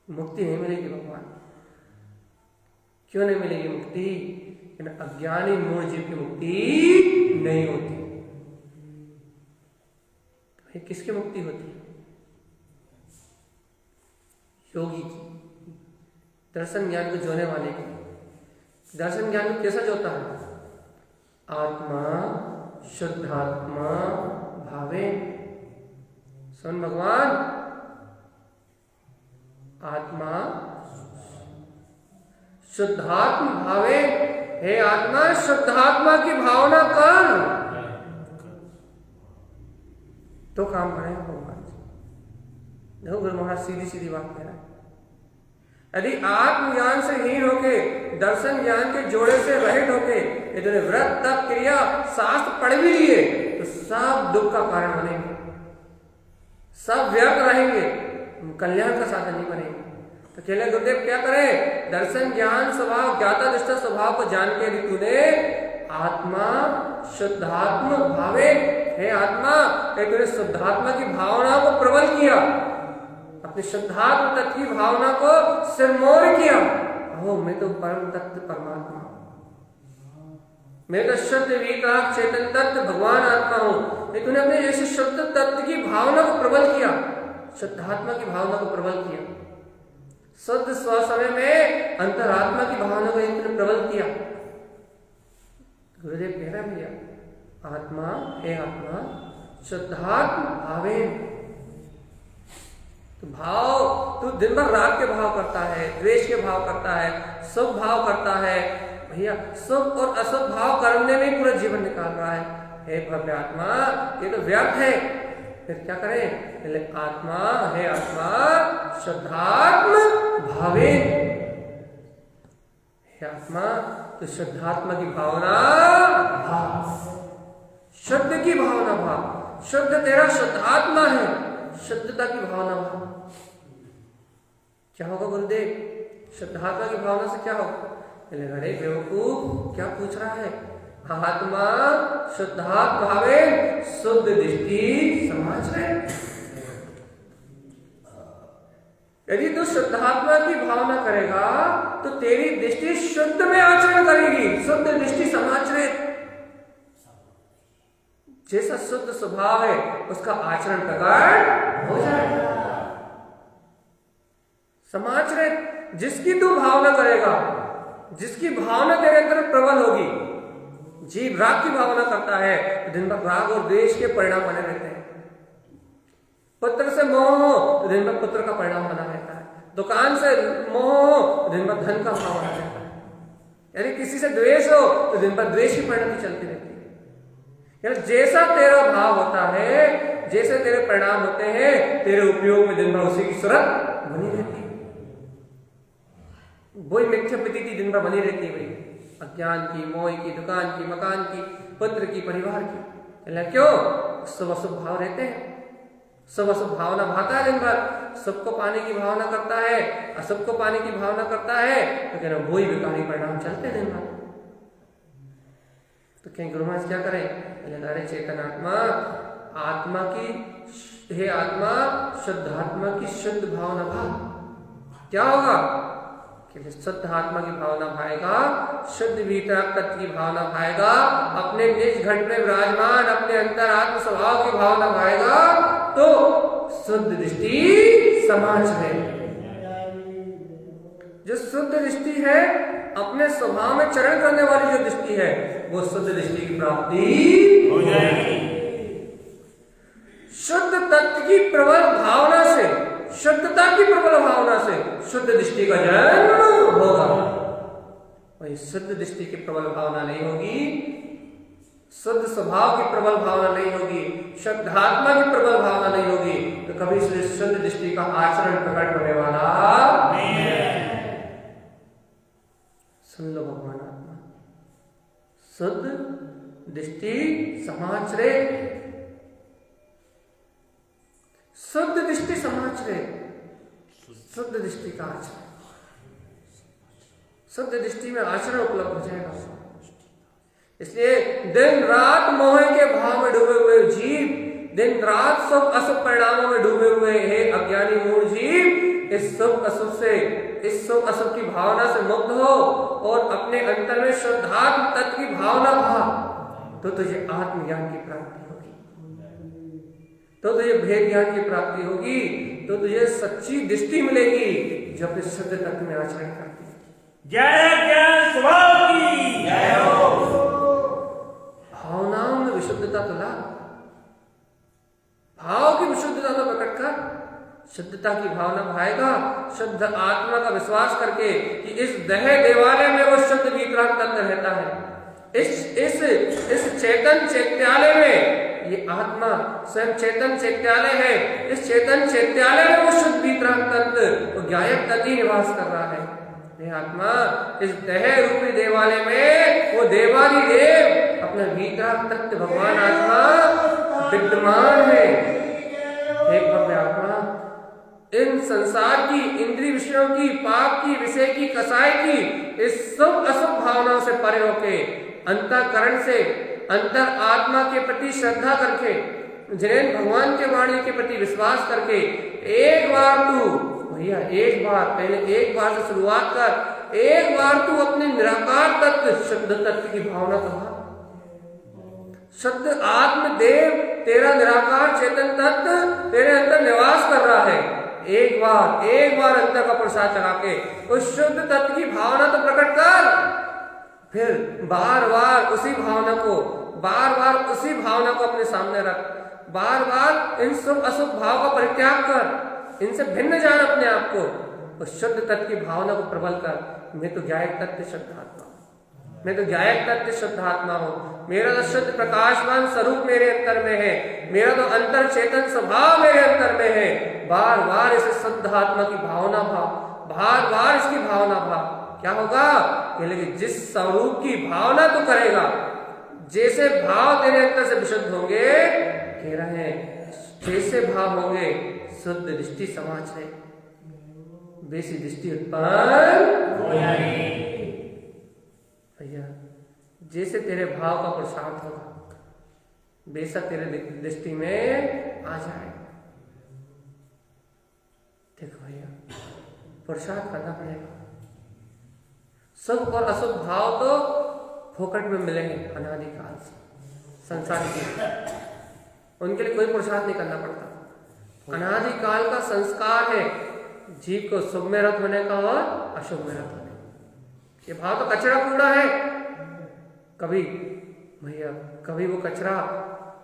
मुक्ति नहीं मिलेगी। भगवान क्यों नहीं मिलेगी मुक्ति? अज्ञानी मूढ़ जीव की मुक्ति नहीं होती। तो किसकी मुक्ति होती है? योगी की, दर्शन ज्ञान को जोने वाले की। दर्शन ज्ञान को कैसा जोता है? आत्मा शुद्धात्मा भावे। सुन भगवान, आत्मा शुद्धात्म भावे, हे आत्मा शुद्धात्मा की भावना कर, तो काम करेगा भगवान जी। देखो गुरु महाराज सीधी सीधी बात कह रहा है। यदि आत्मज्ञान से हीन होके, दर्शन ज्ञान के जोड़े से रहित होके इतने व्रत तप क्रिया शास्त्र पढ़ भी लिए तो सब दुख का कारण बनेंगे, सब व्यर्थ रहेंगे, कल्याण का साधन नहीं बनेंगे। तो कहले गुरुदेव क्या करे? दर्शन ज्ञान स्वभाव ज्ञाता निष्ठा स्वभाव को जान के यदि तूने आत्मा शुद्धात्म भावे, हे आत्मा तूने शुद्धात्मा की भावना को प्रबल किया, अपने शुद्धात्म तत्व की भावना को सिरमौर किया। ओ मैं तो परम तत्व परमात्मा, मैं तो शुद्ध विकास चेतन तत्व भगवान आत्मा हूं। तूने अपने ऐसे शुद्ध तत्व की भावना को प्रबल किया, शुद्धात्मा की भावना को प्रबल किया, शुद्ध स्व समय में अंतरात्मा की भावना को तूने प्रबल किया। गुरुदेव कह रहे भैया आत्मा, हे आत्मा शुद्धात्म भावे, तो भाव तू दिन भर राग के भाव करता है, द्वेष के भाव करता है, शुभ भाव करता है भैया, शुभ और अशुभ भाव करने में पूरा जीवन निकाल रहा है। हे भव्य आत्मा ये तो व्यर्थ है, फिर क्या करें? पहले आत्मा, हे आत्मा शुद्धात्म भावे, हे आत्मा तो शुद्धात्मा की भावना भाव, शुद्ध की भावना भाव, शुद्ध तेरा शुद्धात्मा है, शुद्धता की भावना भाव। क्या होगा गुरुदेव? शुद्धात्मा की भावना से क्या होगा? अरे बेवकूफ क्या पूछ रहा है? आत्मा शुद्धात्मा भावे शुद्ध दृष्टि समाज है। यदि तू शुद्धात्मा की भावना करेगा तो तेरी दृष्टि शुद्ध में आचरण करेगी, शुद्ध दृष्टि समाज है। जैसा शुद्ध स्वभाव है उसका आचरण प्रकट हो जाएगा। समाज रे जिसकी तू भावना करेगा, जिसकी भावना तेरे अंदर प्रबल होगी, जीव राग की भावना करता है तो दिन भर राग और द्वेष के परिणाम बने रहते हैं। पुत्र से मोह हो तो दिन भर पुत्र का परिणाम बना रहता है, दुकान से मोह हो तो दिन भर धन का भाव बना रहता है, यानी किसी से द्वेष हो तो दिन भर द्वेष की परिणति चलती रहती है। यानी जैसा तेरा भाव होता है, जैसे तेरे परिणाम होते हैं, तेरे उपयोग में दिन भर उसी की सूरत बनी रहती है। वही मिथ्या प्रतीति दिन भर बनी रहती है भाई, अज्ञान की, मोह की, दुकान की, मकान की, पुत्र की, परिवार की। क्यों? शुभ अशुभ भाव रहते हैं, शुभ अशुभ भावना भाता है दिन भर, सबको पाने की भावना करता है, अशुभ को पाने की भावना करता है, तो कहना वही विकारी परिणाम चलते हैं दिन भर। तो कहीं गुरु महाराज क्या करें? अरे चेतन आत्मा, आत्मा की, हे आत्मा शुद्धात्मा की शुद्ध भावना भाव। क्या होगा? कि शुद्ध आत्मा की भावना भाएगा, शुद्ध वितरक तत्व की भावना भाएगा, अपने निज घट में विराजमान अपने अंतरात्म स्वभाव की भावना भाएगा, तो शुद्ध दृष्टि समाज है। जो शुद्ध दृष्टि है, अपने स्वभाव में चरण करने वाली जो दृष्टि है, वो शुद्ध दृष्टि की प्राप्ति हो जाएगी। शुद्ध तत्व की प्रबल भावना से, शुद्धता की प्रबल भावना से शुद्ध दृष्टि का जन्म होगा। वही शुद्ध दृष्टि की प्रबल भावना नहीं होगी, शुद्ध स्वभाव की प्रबल भावना नहीं होगी, शुद्धात्मा की प्रबल भावना नहीं होगी, तो कभी शुद्ध दृष्टि का आचरण प्रकट होने वाला नहीं है। सुन लो भगवान आत्मा, शुद्ध दृष्टि समाज रे, शुद्ध दृष्टि समाज रे, शुद्ध दृष्टि का आचरण, शुद्ध दृष्टि में आचरण उपलब्ध हो जाएगा। इसलिए दिन रात मोह के भाव में डूबे हुए जीव, दिन रात सब अशुभ परिणामों में डूबे हुए हैं अज्ञानी मूढ़ जीव, इस शुभ अशुभ से, इस शुभ अशुभ की भावना से मुक्त हो और अपने अंतर में शुद्धात्म तत्व की भावना भाव, तो तुझे आत्मज्ञान की प्राप्ति होगी, तो तुझे भेद ज्ञान की प्राप्ति होगी, तो तुझे सच्ची दृष्टि मिलेगी जो अपने शुद्ध तत्व में आचरण करती है। जय ज्ञान स्वभाव की जय हो। भावनाओं में विशुद्धता तुला, भाव की विशुद्धता तो प्रकट कर, शुद्धता की भावना भाएगा शुद्ध आत्मा का विश्वास करके कि इस देह देवालय में वो शुद्ध वितराग तत्व रहता है। इस चेतन चैत्यालय में ये आत्मा स्वयं चेतन चैत्यालय है। इस चेतन चैत्यालय में वो शुद्ध वितराग तत्व वो ज्ञायक तत्व निवास कर रहा है। हे आत्मा, इस देह रूपी देवालय में वो देवादिदेव अपना वितराग तत्व भगवान आत्मा विद्यमान है। हे भव्य आत्मा, इन संसार की इंद्रिय विषयों की पाप की विषय की कसाई की इस सब अशुभ भावनाओं से परे होके अंतःकरण से अंतर आत्मा के प्रति श्रद्धा करके जिन्हें भगवान के वाणी के प्रति विश्वास करके एक बार तू भैया एक बार पहले एक बार से शुरुआत कर। एक बार तू अपने निराकार तत्व शुद्ध तत्व की भावना तो शुद्ध आत्मदेव तेरा निराकार चेतन तत्व तेरे अंदर निवास कर रहा है। एक बार अंतर का प्रसाद चला के उस शुद्ध तत्व की भावना तो प्रकट कर। फिर बार बार उसी भावना को अपने सामने रख। बार बार इन सब अशुभ भाव का परित्याग कर। इनसे भिन्न जान अपने आप को। उस शुद्ध तत्व की भावना को प्रबल कर। मैं तो ज्ञायक तत्व शुद्ध आत्मा, मैं तो ज्ञायक तत्व शुद्ध आत्मा हूँ। मेरा तो शुद्ध प्रकाशमान स्वरूप मेरे अंतर में है। मेरा तो अंतर चेतन स्वभाव मेरे अंतर में है। बार बार इस शुद्ध आत्मा की भावना भाव, बार बार इसकी भावना भाव। क्या होगा? लेकिन जिस स्वरूप की भावना तो करेगा, जैसे भाव तेरे अंतर से विशुद्ध होंगे, कह रहे हैं जैसे भाव होंगे शुद्ध दृष्टि समाज है, वैसी दृष्टि उत्पन्न हो जाएगी। भैया जैसे तेरे भाव का प्रसाद होगा वैसा तेरे दृष्टि में आ जाएगा। देखो भैया, प्रसाद करना पड़ेगा। शुभ और अशुभ भाव तो फोकट में मिले हैं अनादिकाल से संसार के, उनके लिए कोई प्रसाद नहीं करना पड़ता। अनादिकाल का संस्कार है जीव को शुभ में रत होने का और अशुभ में रत होने का। ये भाव तो कचरा कूड़ा है। कभी भैया कभी वो कचरा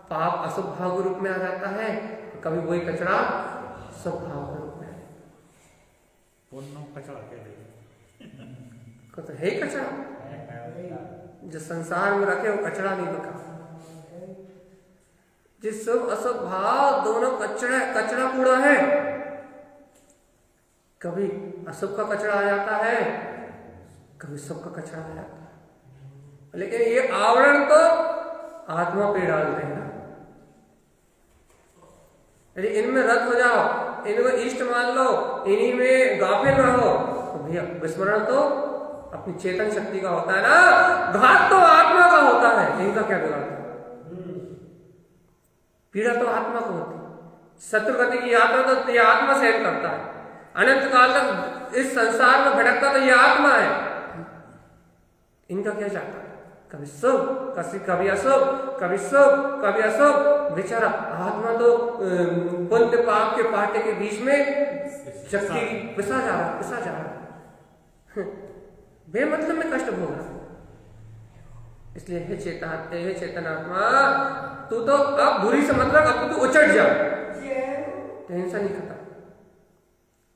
पाप अशुभ भाव के रूप में आ जाता है, कभी वही कचरा शुभ भाव के रूप में आ जाता है। तो है कचरा जो संसार में रखे वो कचरा नहीं बका। जिस शुभ अशुभ भाव दोनों कचरा कूड़ा है। कभी अशुभ का कचरा आ जाता है, कभी शुभ का कचरा आ जाता है। लेकिन ये आवरण तो आत्मा पे डालते हैं। यदि इनमें रत हो जाओ, इनमें इष्ट मान लो, इन्हीं में गाफिल रहो, तो भैया विस्मरण तो अपनी चेतन शक्ति का होता है ना, घात तो आत्मा का होता है। इनका क्या बिगाड़ता है? पीड़ा तो आत्मा को होती है। शत्रुगति की यात्रा तो यह आत्मा सहन करता है। अनंत काल तक इस संसार में भटकता तो यह आत्मा है। इनका क्या चाहता है? कभी शुभ, कभी अशुभ, कभी शुभ, कभी अशुभ। बेचारा आत्मा तो पुण्य पाप के पाटे के बीच में शक्ति पिसा जा रहा बेमतलब में कष्ट भोग रहा। इसलिए हे चेतन आत्मा, तू तो अब बुरी से मतलब अब तू उचट जा, टेंशन नहीं खत्म।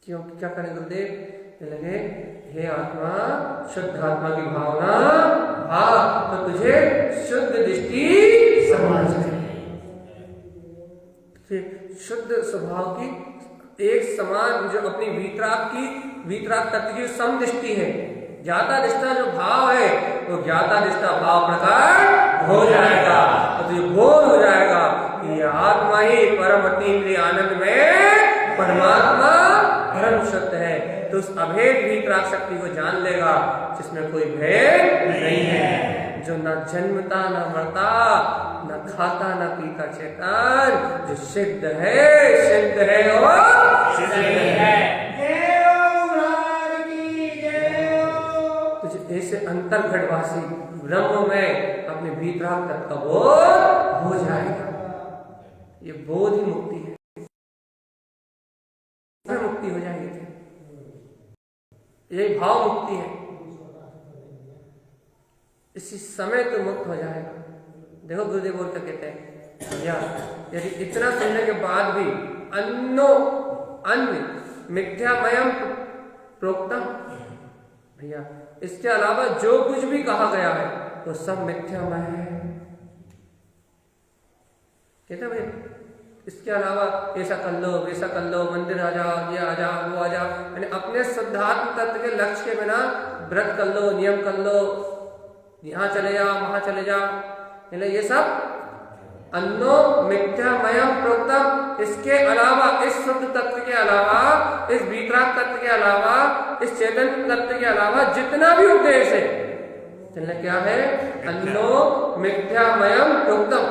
क्योंकि क्या करें गुरुदेव? ये लगे हे आत्मा, शुद्ध आत्मा की भावना तो तुझे शुद्ध दृष्टि समाज शुद्ध स्वभाव की एक समान जो अपनी वीतराग तत्व की समदृष्टि है। ज्ञाता निष्ठा जो भाव है वो ज्ञाता निष्ठा भाव प्रकार हो जाएगा। तो तुझे बोध हो जाएगा कि आत्मा ही परम अतीन्द्रिय आनंद में परमात्मा परम शुद्ध है। तो उस अभेद वीतराग शक्ति को जान लेगा जिसमें कोई भेद नहीं है, जो न जन्मता न मरता, न खाता न पीता चेतन, जो सिद्ध है और सिद्ध है। तुझे ऐसे अंतर्घटवासी ब्रह्म में अपने वीतराग तत्व का बोध हो जाएगा। ये बोध ही मुक्ति है, मुक्ति हो जाएगी। यही भाव मुक्ति है। इसी समय तो मुक्त हो जाएगा। देखो गुरुदेव बोल कर कहते हैं, या यदि इतना सुनने के बाद भी अन्नो अन्य मिथ्यामयम प्रोक्तम, भैया इसके अलावा जो कुछ भी कहा गया है वो सब मिथ्यामय है। कहते भैया इसके अलावा ऐसा कर लो, वैसा कर लो, मंदिर आ जाओ, ये आ जाओ, वो आ जाओ, यानी अपने शुद्धात्म तत्व के लक्ष्य के बिना व्रत कर लो, नियम कर लो, यहाँ चले जाओ, वहां चले जाओ, ये सब अन्नो मिथ्यामयम प्रोक्तम। इसके अलावा, इस शुद्ध तत्व के अलावा, इस वितराग तत्व के अलावा, इस चैतन्य तत्व के अलावा जितना भी उपदेश है, चलना क्या है? अन्नो मिथ्यामयम प्रोक्तम।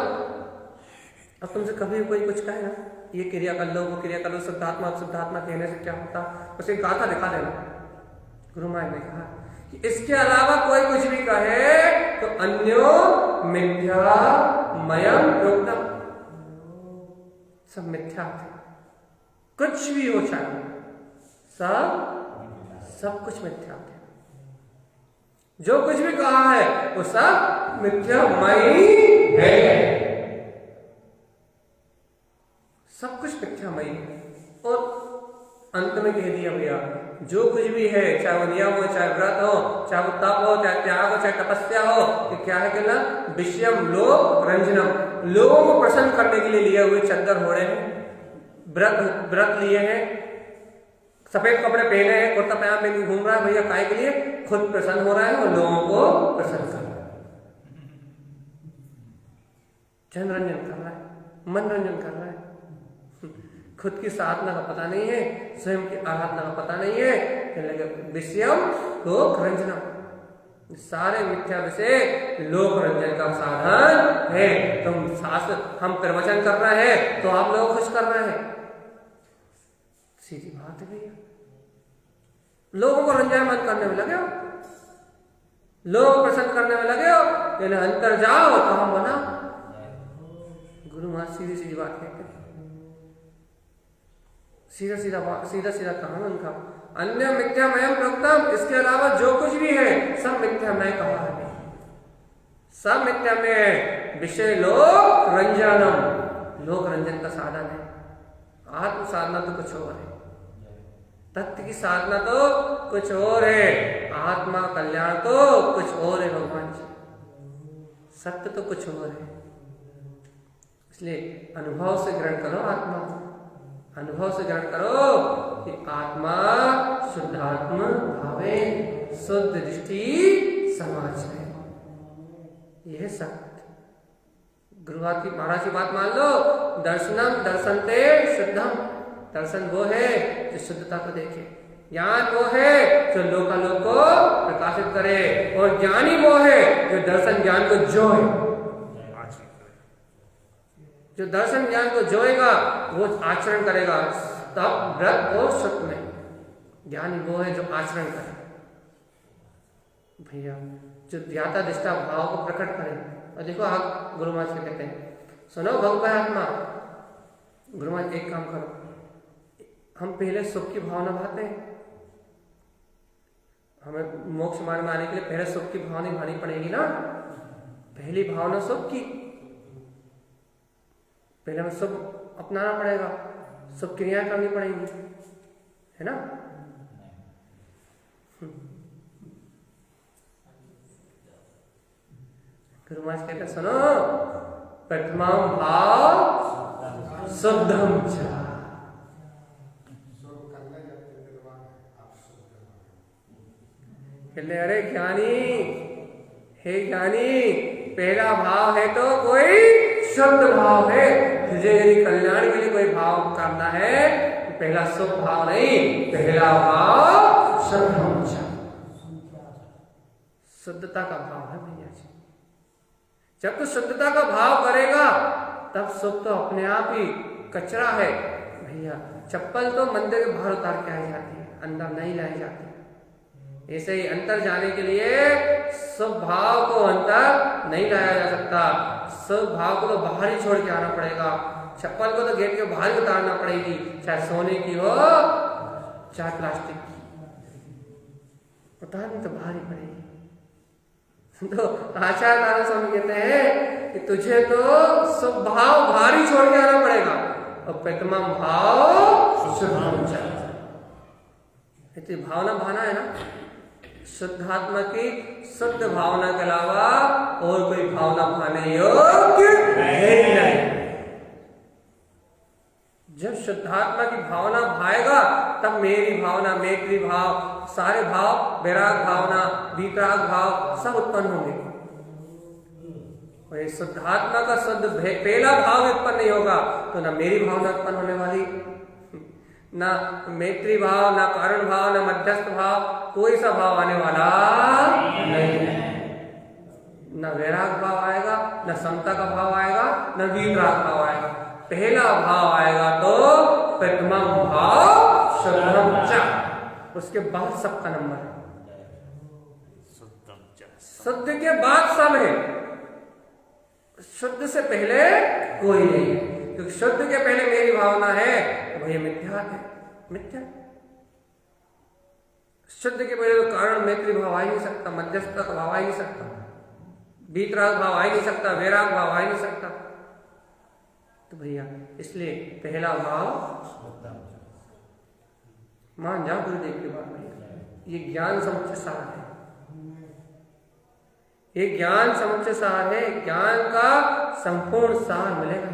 अब तुमसे कभी कोई कुछ कहे ना, ये क्रिया कर लो, वो क्रिया कर लो, शुद्धात्मा शुद्धात्मा कहने से क्या होता, उसे गाथा दिखा देना। गुरु महाराज ने कहा कि इसके अलावा कोई कुछ भी कहे तो अन्यो मिथ्यामयम प्रोक्तम, सब मिथ्या थे, कुछ भी हो चाहे सब कुछ मिथ्या थे। जो कुछ भी कहा है वो सब मिथ्यामय है, सब कुछ मिथ्यामय है। और अंत में कह दिया भैया जो कुछ भी है, चाहे वो नियम हो, चाहे व्रत हो, चाहे वो तप हो, चाहे त्याग हो, चाहे तपस्या हो, कि क्या है कहना? विषयम लोक रंजनम, लोगों को प्रसन्न करने के लिए लिए हुए चद्दर हो रहे हैं, व्रत लिए हैं, सफेद कपड़े पहने हैं, कुर्ता पजामा पहन के घूम रहा है, भैया काय के लिए? खुद प्रसन्न हो रहा है और लोगों को प्रसन्न कर रहा है, जनरंजन कर रहा है, मनोरंजन कर रहा है। खुद की साधना का पता नहीं है, स्वयं की आराधना का पता नहीं है, कहने लगे विषयम लोक रंजनम, सारे मिथ्या विषय लोक रंजन का साधन है। तुम शास्त्र, हम प्रवचन कर रहे हैं तो आप लोग खुश कर रहे हैं, सीधी बात है भैया। लोगों को रंजनमंद करने में लगे हो, लोगों को प्रसन्न करने में लगे हो, कहने अंतर जाओ काम बना। गुरु महाराज सीधी सीधी बात कहते हैं, सीधा सीधा कहा है उनका। अन्य मिथ्यामयम प्रोक्तम, इसके अलावा जो कुछ भी है सब मिथ्यामय कहा है, सब मिथ्यामय है। विषय लोक रंजनम, लोक रंजन का साधन है। आत्म साधना तो कुछ और है, तत्व की साधना तो कुछ और है, आत्मा कल्याण तो कुछ और है भगवान जी, सत्य तो कुछ और है। इसलिए अनुभव से ग्रहण करो आत्मा, अनुभव से ग्रहण करो कि आत्मा शुद्धात्मा भावे, शुद्ध दृष्टि समाज है, यह सत्य। गुरुवार की महाराज की बात मान लो, दर्शनम दर्शनते शुद्धम, दर्शन वो है जो शुद्धता को देखे, ज्ञान वो है जो लोकालोक को प्रकाशित करे, और ज्ञानी वो है जो दर्शन ज्ञान को जोए, जो दर्शन ज्ञान को जोएगा वो आचरण करेगा, तब व्रत और सुख में। ज्ञानी वो है जो आचरण करे भैया, जो ध्याता दिष्टा भाव को प्रकट करे। और देखो आप गुरु महाराज क्या कहते हैं, सुनो भगवत आत्मा, गुरु महाराज एक काम करो, हम पहले सुख की भावना भाते हैं, हमें मोक्ष मार्ग में आने के लिए पहले सुख की भावना निभानी पड़ेगी ना, पहली भावना सुख की, पहले हमें सुख अपनाना पड़ेगा, सुख क्रियाएं करनी पड़ेगी, है ना। गुरु महाराज कहते सुनो, प्रथमम भाव शुद्धम च, कहते अरे ज्ञानी, हे ज्ञानी, पहला भाव है तो कोई शुद्ध भाव है, तुझे यदि कल्याण के लिए कोई भाव करना है तो पहला शुभ भाव नहीं, पहला भाव शुद्धम च, शुद्धता का भाव है भैया जी। जब तू शुद्धता का भाव करेगा तब सुख तो अपने आप ही कचरा है भैया। चप्पल तो मंदिर के बाहर उतार के आई जाती है, अंदर नहीं लाई जाती। ऐसे ही अंतर जाने के लिए शुभ भाव को अंतर नहीं लाया जा सकता, शुभ भाव को तो बाहर ही छोड़ के आना पड़ेगा। चप्पल को तो गेट के बाहर ही उतारना पड़ेगी, चाहे सोने की हो चाहे प्लास्टिक की, उतारनी तो बाहर ही पड़ेगी। तो आचार्य नारायण स्वामी कहते हैं कि तुझे तो शुभ भाव बाहर ही छोड़ के आना पड़ेगा, और प्रथम भाव शुद्धम च। इतनी भावना भाना है ना, शुद्धात्मा की शुद्ध भावना के अलावा और कोई भावना भाने योग्य है ही नहीं। जब शुद्धात्मा की भावना भाएगा तब मेरी भावना, मैत्री भाव, सारे भाव, वैराग भावना, वितराग भाव सब उत्पन्न होंगे। और ये शुद्धात्मा का शुद्ध पहला भाव उत्पन्न नहीं होगा तो ना मेरी भावना उत्पन्न होने वाली, ना मैत्री भाव, ना कारण भाव, ना मध्यस्थ भाव, कोई सा भाव आने वाला नहीं। ना वैराग भाव आएगा, ना समता का भाव आएगा, ना वितराग भाव आएगा। पहला भाव आएगा तो प्रथमम भाव शुद्धम च, उसके बाद सबका नंबर है। शुद्ध के बाद सब है, शुद्ध से पहले कोई नहीं है। क्योंकि शुद्ध के पहले मेरी भावना है वही मिथ्या है, मिथ्या। शुद्ध के पहले तो कारण मैत्री भाव आ ही नहीं सकता, मध्यस्थ का भाव आ ही नहीं सकता, वितराग भाव आ ही नहीं सकता, वैराग भाव आ ही नहीं सकता। तो भैया इसलिए पहला भाव मान जाओ गुरुदेव की बात भैया, ये ज्ञान समुच्चय सार है, ये ज्ञान समुच्चय सार है। ज्ञान का संपूर्ण सार मिलेगा।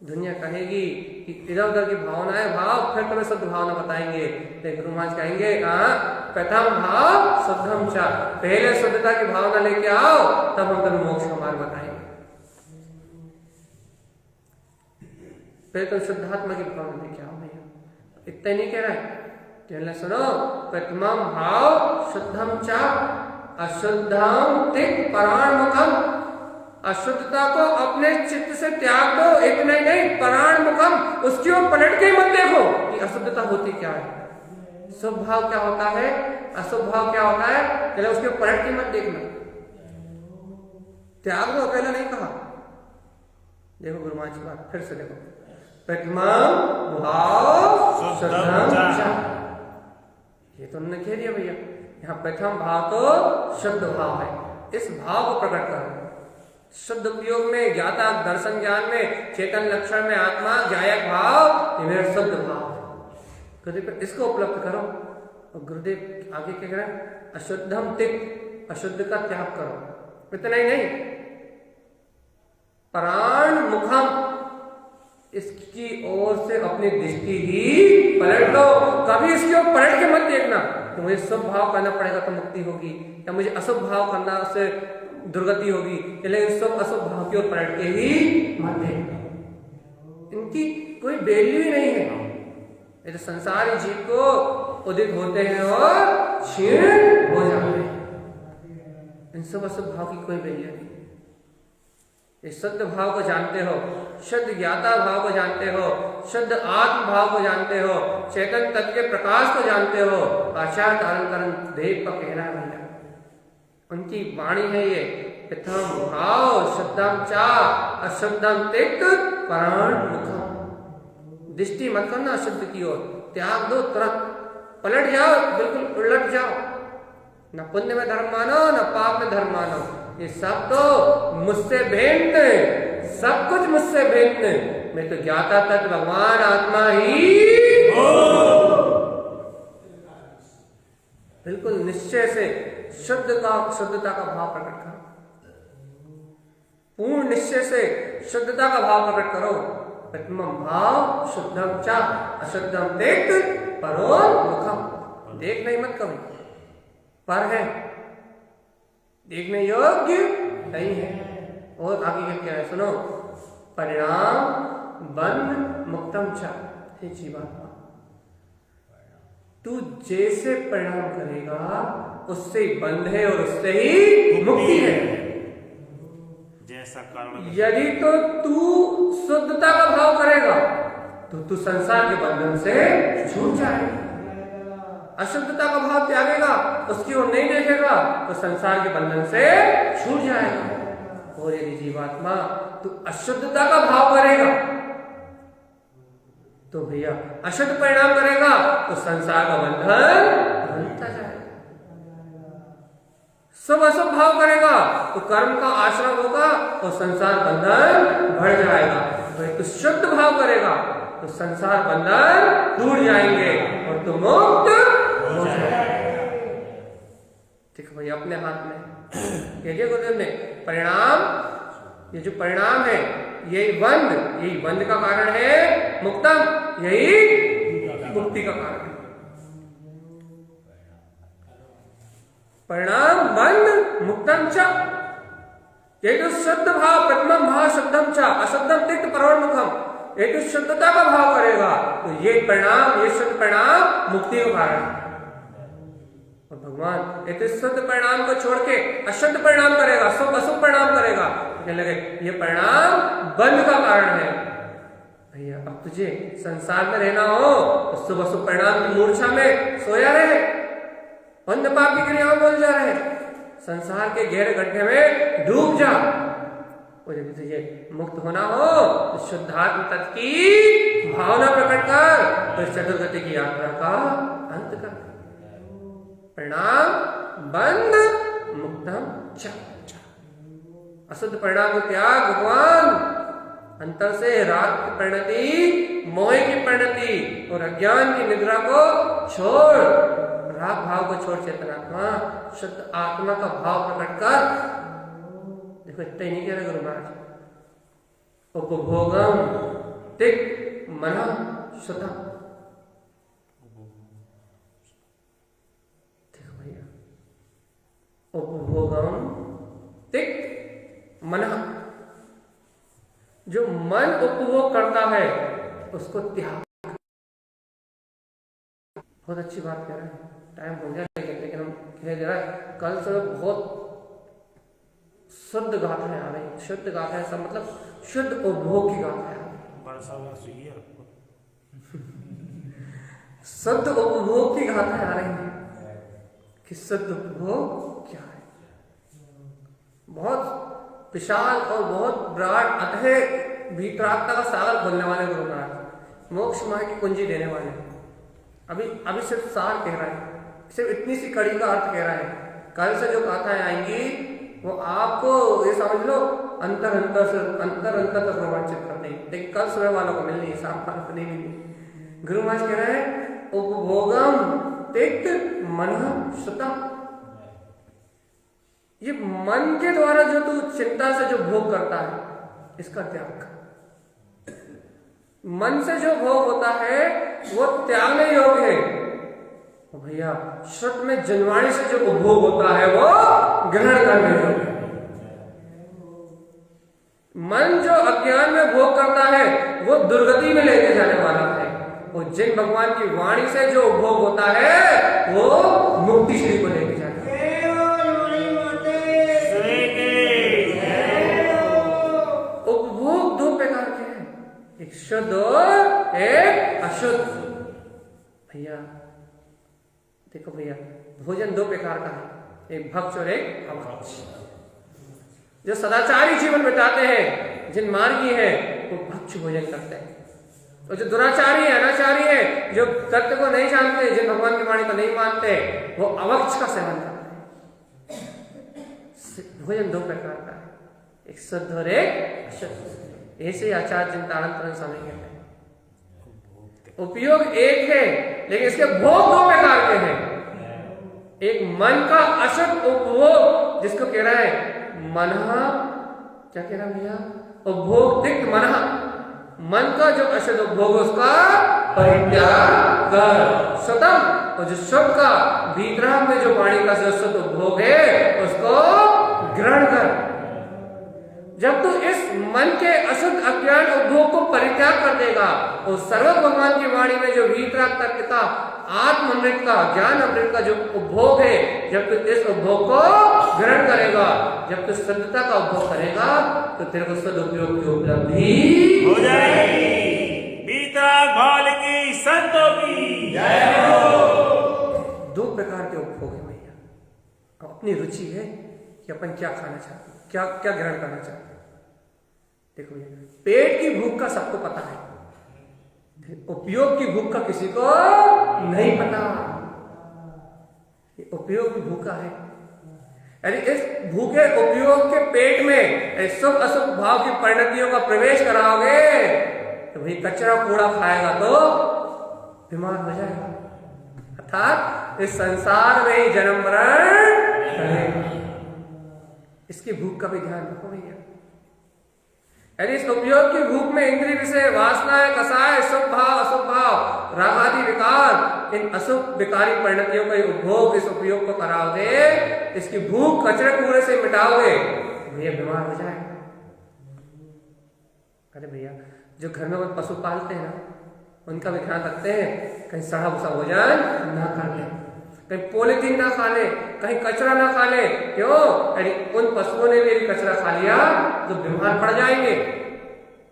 दुनिया कहेगी कि इधर उधर की भावनाएं भाव, फिर तुम्हें शुद्ध भावना बताएंगे। लेकिन गुरु महाराज कहेंगे प्रथम भाव शुद्धम च, पहले शुद्धता की भावना लेके आओ तब हम तुम्हें मोक्ष का मार्ग बताएंगे। पहले तुम शुद्धात्मा की भावना लेके आओ भैया। इतना ही नहीं कह रहा है, सुनो, प्रथमम भाव शुद्धम च अशुद्धम तिक पराणमुखम, अशुद्धता को अपने चित्त से त्याग दो। इतना ही नहीं, पराणमुखम, उसकी ओर पलट के मत देखो कि अशुद्धता होती क्या है, शुभ भाव क्या होता है, अशुभ भाव क्या होता है, पहले उसके ओर पलट के मत देखना। त्याग दो पहले नहीं कहा। देखो गुरु महाराज की बात फिर से देखो, प्रथमम भाव शुद्धम च, ये तो उन्होंने कह दिया भैया। यहाँ प्रथम भाव तो शुद्ध भाव है, इस भाव को प्रकट करो। शुद्ध उपयोग में, ज्ञाता दर्शन ज्ञान में, चेतन लक्षण में आत्मा ज्ञायक भाव, ये मेरा शुद्ध भाव है। गुरुदेव इसको उपलब्ध करो। और गुरुदेव आगे क्या कह रहे हैं, अशुद्धम तिक, अशुद्ध का त्याग करो। इतना ही नहीं, प्राण मुखम, इसकी ओर से अपनी दृष्टि ही पलट लो। कभी इसकी ओर पलट के मत देखना कि मुझे शुभ भाव करना पड़ेगा तो मुक्ति होगी, या मुझे अशुभ भाव करना उससे दुर्गति होगी, लेकिन सब अशुभ भाव की ओर पलट के ही मत देखना। इनकी कोई वैल्यू ही नहीं है। ये तो संसारी जीव को उदित होते हैं और क्षीण हो जाते हैं। इन सब अशुभ भाव की कोई वैल्यू नहीं। ये शुद्ध भाव को जानते हो, शुद्ध ज्ञाता भाव को जानते हो, शुद्ध आत्म भाव को जानते हो, चेतन तत्व के प्रकाश को जानते हो। आचार्य तारण देव का कहना है भैया, उनकी वाणी है ये, प्रथम भाव शुद्धम चा अशुद्धम तिक प्राण मुखम। दृष्टि मत करना अशुद्ध की ओर, त्याग दो, तुरंत पलट जाओ, बिल्कुल उलट जाओ। न पुण्य में धर्म मानो, न पाप में धर्म मानो, ये सब तो मुझसे भिन्न, सब कुछ मुझसे भिन्न। मैं तो ज्ञाता तत्व भगवान आत्मा ही हो। बिल्कुल निश्चय से शुद्धता का भाव प्रकट करो, पूर्ण निश्चय से शुद्धता का भाव प्रकट करो। प्रथमम भाव शुद्धम च अशुद्धम तिक परो मुखम। देख नहीं मत कभी, पर है, देखने योग्य नहीं है। और आगे क्या है सुनो, परिणाम बंध मुक्तम च, हे जीवात्मा, तू जैसे परिणाम करेगा उससे ही बंध है और उससे ही मुक्ति है। जैसा कारण, यदि तो तू शुद्धता का भाव करेगा तो तू संसार के बंधन से छूट जाएगा। अशुद्धता का भाव त्यागेगा, उसकी ओर नहीं देखेगा तो संसार के बंधन से छूट जाएगा। और यदि जीवात्मा तू अशुद्धता का भाव करेगा तो भैया अशुद्ध परिणाम करेगा तो संसार का बंधन बढ़ता जाएगा। सब अशुभ भाव करेगा तो कर्म का आश्रम होगा और संसार बंधन बढ़ जाएगा। भाई तू शुद्ध भाव करेगा तो संसार बंधन टूट जाएंगे और तुम मुक्त हो जाएंगे। ठीक है भाई, अपने हाथ में क्या गुरुदेव ने परिणाम, ये जो परिणाम है यही बंध का कारण है, मुक्तम यही मुक्ति का कारण है। परिणाम बंध मुक्तम च, ये तो शुद्ध भाव प्रथम भाव शुद्धम च अशुद्धम तिक्त परवर्मुखम, ये तो शुद्धता का भाव करेगा तो ये परिणाम, ये शुद्ध परिणाम मुक्ति का कारण है। और भगवान एक शुद्ध परिणाम को छोड़ के अशुद्ध परिणाम करेगा, शुभ अशुभ परिणाम करेगा, कहने लगे ये परिणाम बंध का कारण है। भैया अब तुझे संसार में रहना हो तो शुभ अशुभ परिणाम की मूर्छा में सोया रहे, बंध पाप की क्रियाओं में उलझा रहे, संसार के गहरे गड्ढे में डूब जा। और यदि तुझे मुक्त होना हो तो शुद्धात्म तत्व की भावना प्रकट कर, तो चतुर्गति की यात्रा का अंत कर। परिणाम बंध मुक्तम च, अशुद्ध परिणाम को त्याग भगवान, अंतर से राग की परिणति, मोह की परिणति और अज्ञान की निद्रा को छोड़, राग भाव को छोड़ चेतनात्मा शुद्ध आत्मा का भाव प्रकट कर। देखो इतना ही नहीं कह रहे गुरु महाराज, उपभोगम तिक मन शुद्धम, उपभोगम तिक्त मन, जो मन उपभोग करता है उसको त्याग। बहुत अच्छी बात कह रहे हैं, टाइम हो गया लेकिन हम कह दे रहा है कल से बहुत शुद्ध गाथाएं आ रही। शुद्ध गाथाएं सब मतलब शुद्ध उपभोग की गाथाएं आ रही, शुद्ध उपभोग की गाथाएं आ रही हैं कि शुद्ध उपभोग क्या है। बहुत विशाल और बहुत ब्राड अतः भीतरात्मा का सागर खोलने वाले गुरु महाराज, मोक्ष मार्ग की कुंजी देने वाले। अभी सिर्फ सार कह रहा है, सिर्फ इतनी सी कड़ी का अर्थ कह रहा है। कल से जो गाथाएं आएंगी वो आपको ये समझ लो अंतर तक रोमांचित कर देंगे, लेकिन कल सुबह वालों को मिलनी है, शाम वालों को नहीं मिलनी। गुरु महाराज कह रहे हैं उपभोगम तिक्त मन शुद्धम, ये मन के द्वारा जो तू चिंता से जो भोग करता है इसका त्याग कर। मन से जो भोग होता है वो त्यागने योग्य है। भैया शुद्ध में जनवाणी से जो उपभोग होता है वो ग्रहण करने योग्य है। मन जो अज्ञान में भोग करता है वो दुर्गति में लेके जाने वाला है, और जिन भगवान की वाणी से जो उपभोग होता है वो मुक्ति श्री को लेके जाता है। उपभोग दो प्रकार के हैं, एक शुद्ध और एक अशुद्ध। भैया देखो भैया, भोजन दो प्रकार का है, एक भक्ष और एक अभक्ष। जो सदाचारी जीवन बिताते हैं, जिन मार्गी हैं, वो भक्ष भोजन करते हैं, और जो दुराचारी है, अनाचारी है, जो सत्य को नहीं जानते, जिन भगवान की वाणी को नहीं मानते, वो अभक्ष का सेवन करते हैं। भोजन दो प्रकार का है, एक शुद्ध और एक अशुद्ध। ऐसे आचार्य चिंतानंतरण समय कहते हैं। उपयोग एक है लेकिन इसके भोग दो प्रकार के हैं। एक मन का अशुद्ध उपभोग जिसको कह रहा है मनहा, क्या कह रहा है भैया, उपभोग तिक्त मनहा, मन का जो अशुद्ध उपभोग उसका परित्याग कर। शुद्धम, और जो शुद्ध का भीतराग में जो वाणी का जो शुद्ध उपभोग है उसको ग्रहण कर। जब तू इस मन के अशुद्ध अज्ञान उपभोग को परित्याग कर देगा और सर्व भगवान की वाणी में जो भीतराग तत्व का आत्म अमृत का, ज्ञान अमृत का जो उपभोग है, जब तू इस उपभोग को ग्रहण करेगा, जब तू शुद्धता का उपभोग करेगा तो तेरे को सदुपयोग की उपलब्धि हो जाएगी। भीतराग भाल की संतों की जय हो। दो प्रकार के उपभोग है भैया। अब अपनी रुचि है कि अपन क्या खाना चाहते हैं, क्या क्या ग्रहण करना चाहते हैं। देखो भैया, पेट की भूख का सबको पता है, उपयोग की भूख का किसी को नहीं पता। ये उपयोग की भूखा है, यानी इस भूखे उपयोग के पेट में शुभ अशुभ भाव की परिणतियों का प्रवेश कराओगे तो भाई कचरा कूड़ा खाएगा तो बीमार हो जाएगा। अर्थात इस संसार में ही जन्म मरण करेगा। इसकी भूख का भी ध्यान रखो भैया। यदि इस उपयोग की भूख में इंद्रिय विषय, वासनाएं, कसाय, शुभ भाव, अशुभ भाव, रागादि विकार, इन अशुभ विकारी परिणतियों का उपभोग, इस उपयोग को कराओगे, इसकी भूख कचरे कूड़े से मिटाओगे, भैया बीमार हो जाएगा। अरे भैया जो घर में वो पशु पालते हैं ना, उनका भी ध्यान रखते हैं, कहीं सड़ा भूसा भोजन ना खा ले, कहीं पॉलीथीन ना खा ले, कहीं कचरा ना खा ले। क्यों? यदि उन पशुओं ने भी यदि कचरा खा लिया तो बीमार पड़ जाएंगे,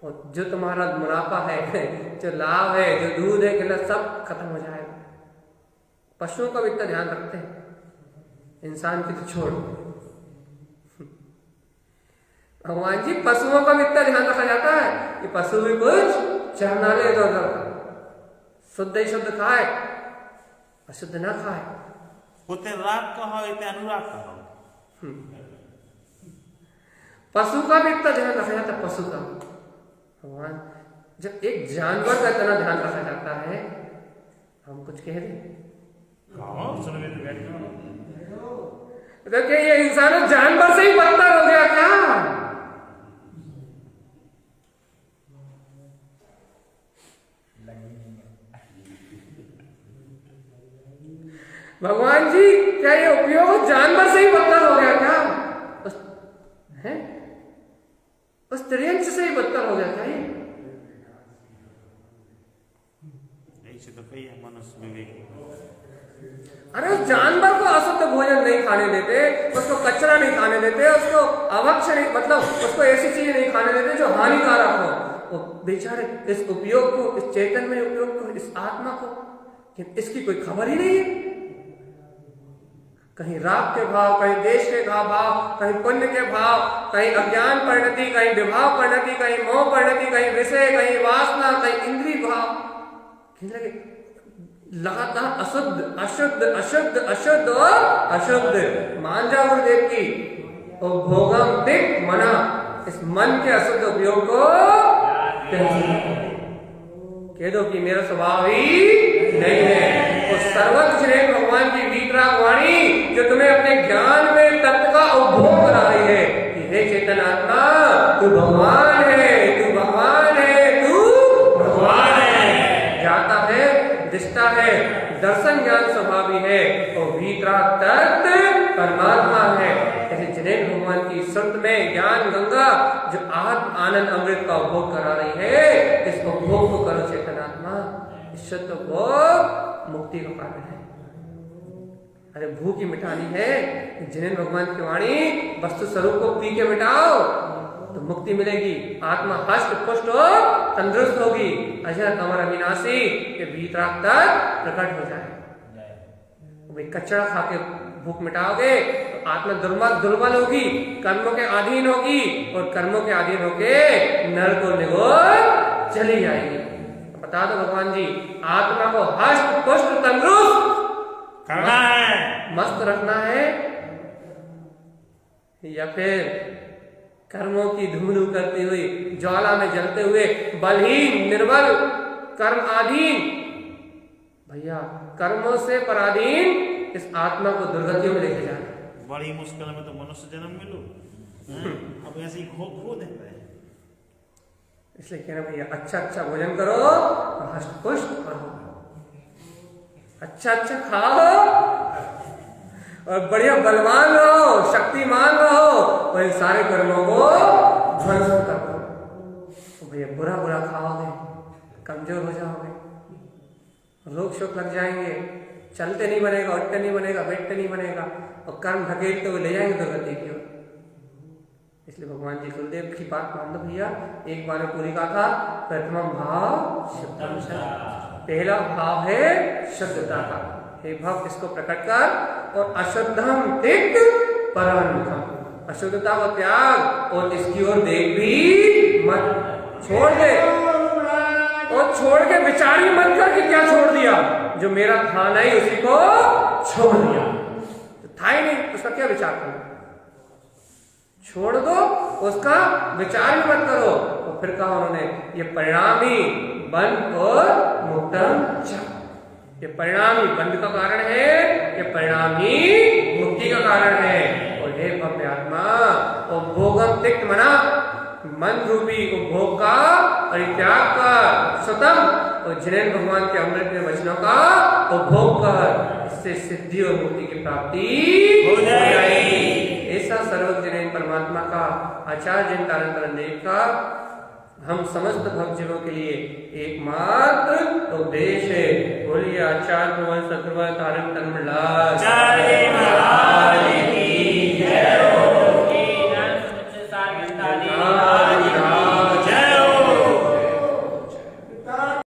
और जो तुम्हारा मुनाफा है, जो लाभ है, जो दूध है, गिलास सब खत्म हो जाएगा। पशुओं का भी इतना ध्यान रखते हैं, इंसान की तो छोड़। भगवान जी पशुओं का भी इतना ध्यान रखा जाता है कि पशु भी कुछ चरना ले, इधर शुद्ध ही शुद्ध खाए, अशुद्ध ना खाए। होते राग कहो इतने अनुराग कहो। पशु का भी इतना ध्यान रखा जाता है। पशु का भगवान जब एक जानवर का इतना ध्यान रखा जाता है, हम कुछ कह दें तो क्या ये इंसान जानवर से ही बदतर हो गया क्या? भगवान जी क्या ये उपयोग जानवर से ही बदतर हो गया क्या? उस त्रियंश से ही बदतर हो गया क्या ये? ऐसे तो कई है मनुष्य विवेक। अरे उस जानवर को अशुद्ध भोजन नहीं खाने देते, उसको कचरा नहीं खाने देते, उसको अवक्ष नहीं, मतलब उसको ऐसी चीजें नहीं खाने देते जो हानिकारक हो। वो बेचारे इस उपयोग को, इस चेतन में उपयोग को, इस आत्मा को, इसकी कोई खबर ही नहीं है। कहीं राग के भाव, कहीं देश के भाव, कहीं पुण्य के भाव, कहीं अज्ञान परिणति, कहीं विभाव परिणति, कहीं मोह परिणति, कहीं विषय, कहीं वासना, कहीं इंद्रिय भाव, लगे लगातार अशुद्ध अशुद्ध अशुद्ध अशुद्ध और अशुद्ध। मान जाओ गुरुदेव की भोगम दिक मना, इस मन के अशुद्ध उपयोग को कह दो कि मेरा स्वभाव ही नहीं है। तो सर्वज्ञ ने भगवान की वीतराग वाणी जो तुम्हें अपने ज्ञान में तत्व का उपभोग करा रही है कि हे चेतन आत्मा, तू भगवान है, तू भगवान है, तू भगवान है। जाता है, दिशता है, दर्शन ज्ञान स्वभावी है, और वीतराग तत्व परमात्मा है। जैसे जिनेन्द्र भगवान की सुरत में ज्ञान गंगा जो आत्म आनंद अमृत का उपभोग करा रही है, इस उपभोग को करो चेतन आत्मा। इस शुद्ध उपभोग मुक्ति का कारण है। अरे भूख ही मिटानी है, जिनेन्द्र भगवान की वाणी वस्तु स्वरूप को पी के मिटाओ तो मुक्ति मिलेगी। आत्मा हष्ट पुष्ट और तंदुरुस्त होगी, अजर अमर अविनाशी के वीतराग तक प्रकट हो जाए। भाई कचरा खा के भूख मिटाओगे तो आत्मा दुर्बल होगी, कर्मों के अधीन होगी, और कर्मों के अधीन होके नरक और निगोर चली जाएगी। तो बता दो भगवान जी, आत्मा को हष्ट पुष्ट तंदुरुस्त करना है, मस्त रखना है, या फिर कर्मों की धूम करती हुई, ज्वाला में जलते हुए, बलहीन निर्बल कर्म अधीन, भैया कर्मों से पराधीन इस आत्मा को दुर्गतियों में लेके जाना। बड़ी मुश्किल में तो मनुष्य जन्म मिलो, अब ऐसे ही खो देते हैं। इसलिए कह रहे भैया अच्छा अच्छा भोजन करो और हष्ट पुष्ट रहो, अच्छा अच्छा खाओ और बढ़िया बलवान रहो, शक्तिमान रहो, और इन सारे कर्मों को ध्वंस करो। तो भैया बुरा बुरा खाओगे, कमजोर हो जाओगे, रोग शोक लग जाएंगे, चलते नहीं बनेगा, उठते नहीं बनेगा, बैठते नहीं बनेगा, और कर्म धकेलते हुए ले जाएंगे दुर्गति की ओर। इसलिए भगवान जी गुरुदेव की बात मान लो भैया, एक बार में पूरी कहा था, प्रथम भाव शुद्धम शब्द, पहला भाव है शुद्धता का। हे भक्त इसको प्रकट कर, और अशुद्धम त्यक्त परममुखम, अशुद्धता को त्याग और इसकी ओर देख भी मत, छोड़ दे, और छोड़ के विचार ही मत कर कि क्या छोड़ दिया, जो मेरा था नहीं उसी को छोड़ दिया, तो था ही नहीं उसका क्या विचार करना, छोड़ दो, उसका विचार भी मत करो। और फिर कहा उन्होंने ये परिणामी बंध और मुक्तम च। ये परिणामी बंध का कारण है, ये परिणामी मुक्ति का कारण है। और हे भव्य आत्मा, और भोगम तिक्त मना, मन रूपी उपभोग का परित्याग कर, स्वतम और जिनेन भगवान के अमृत में वचनों का उपभोग कर, इससे सिद्धि और मुक्ति की प्राप्ति हो जाएगी। ऐसा सर्वज्ञ परमात्मा का आचार्य जिन कारण का हम समस्त भक्तजनों के लिए एकमात्र उपदेश है। बोलिए आचार्य प्रवर सत्रवर तारक तन्मलाल आचार्य महाराज की जय हो। जय।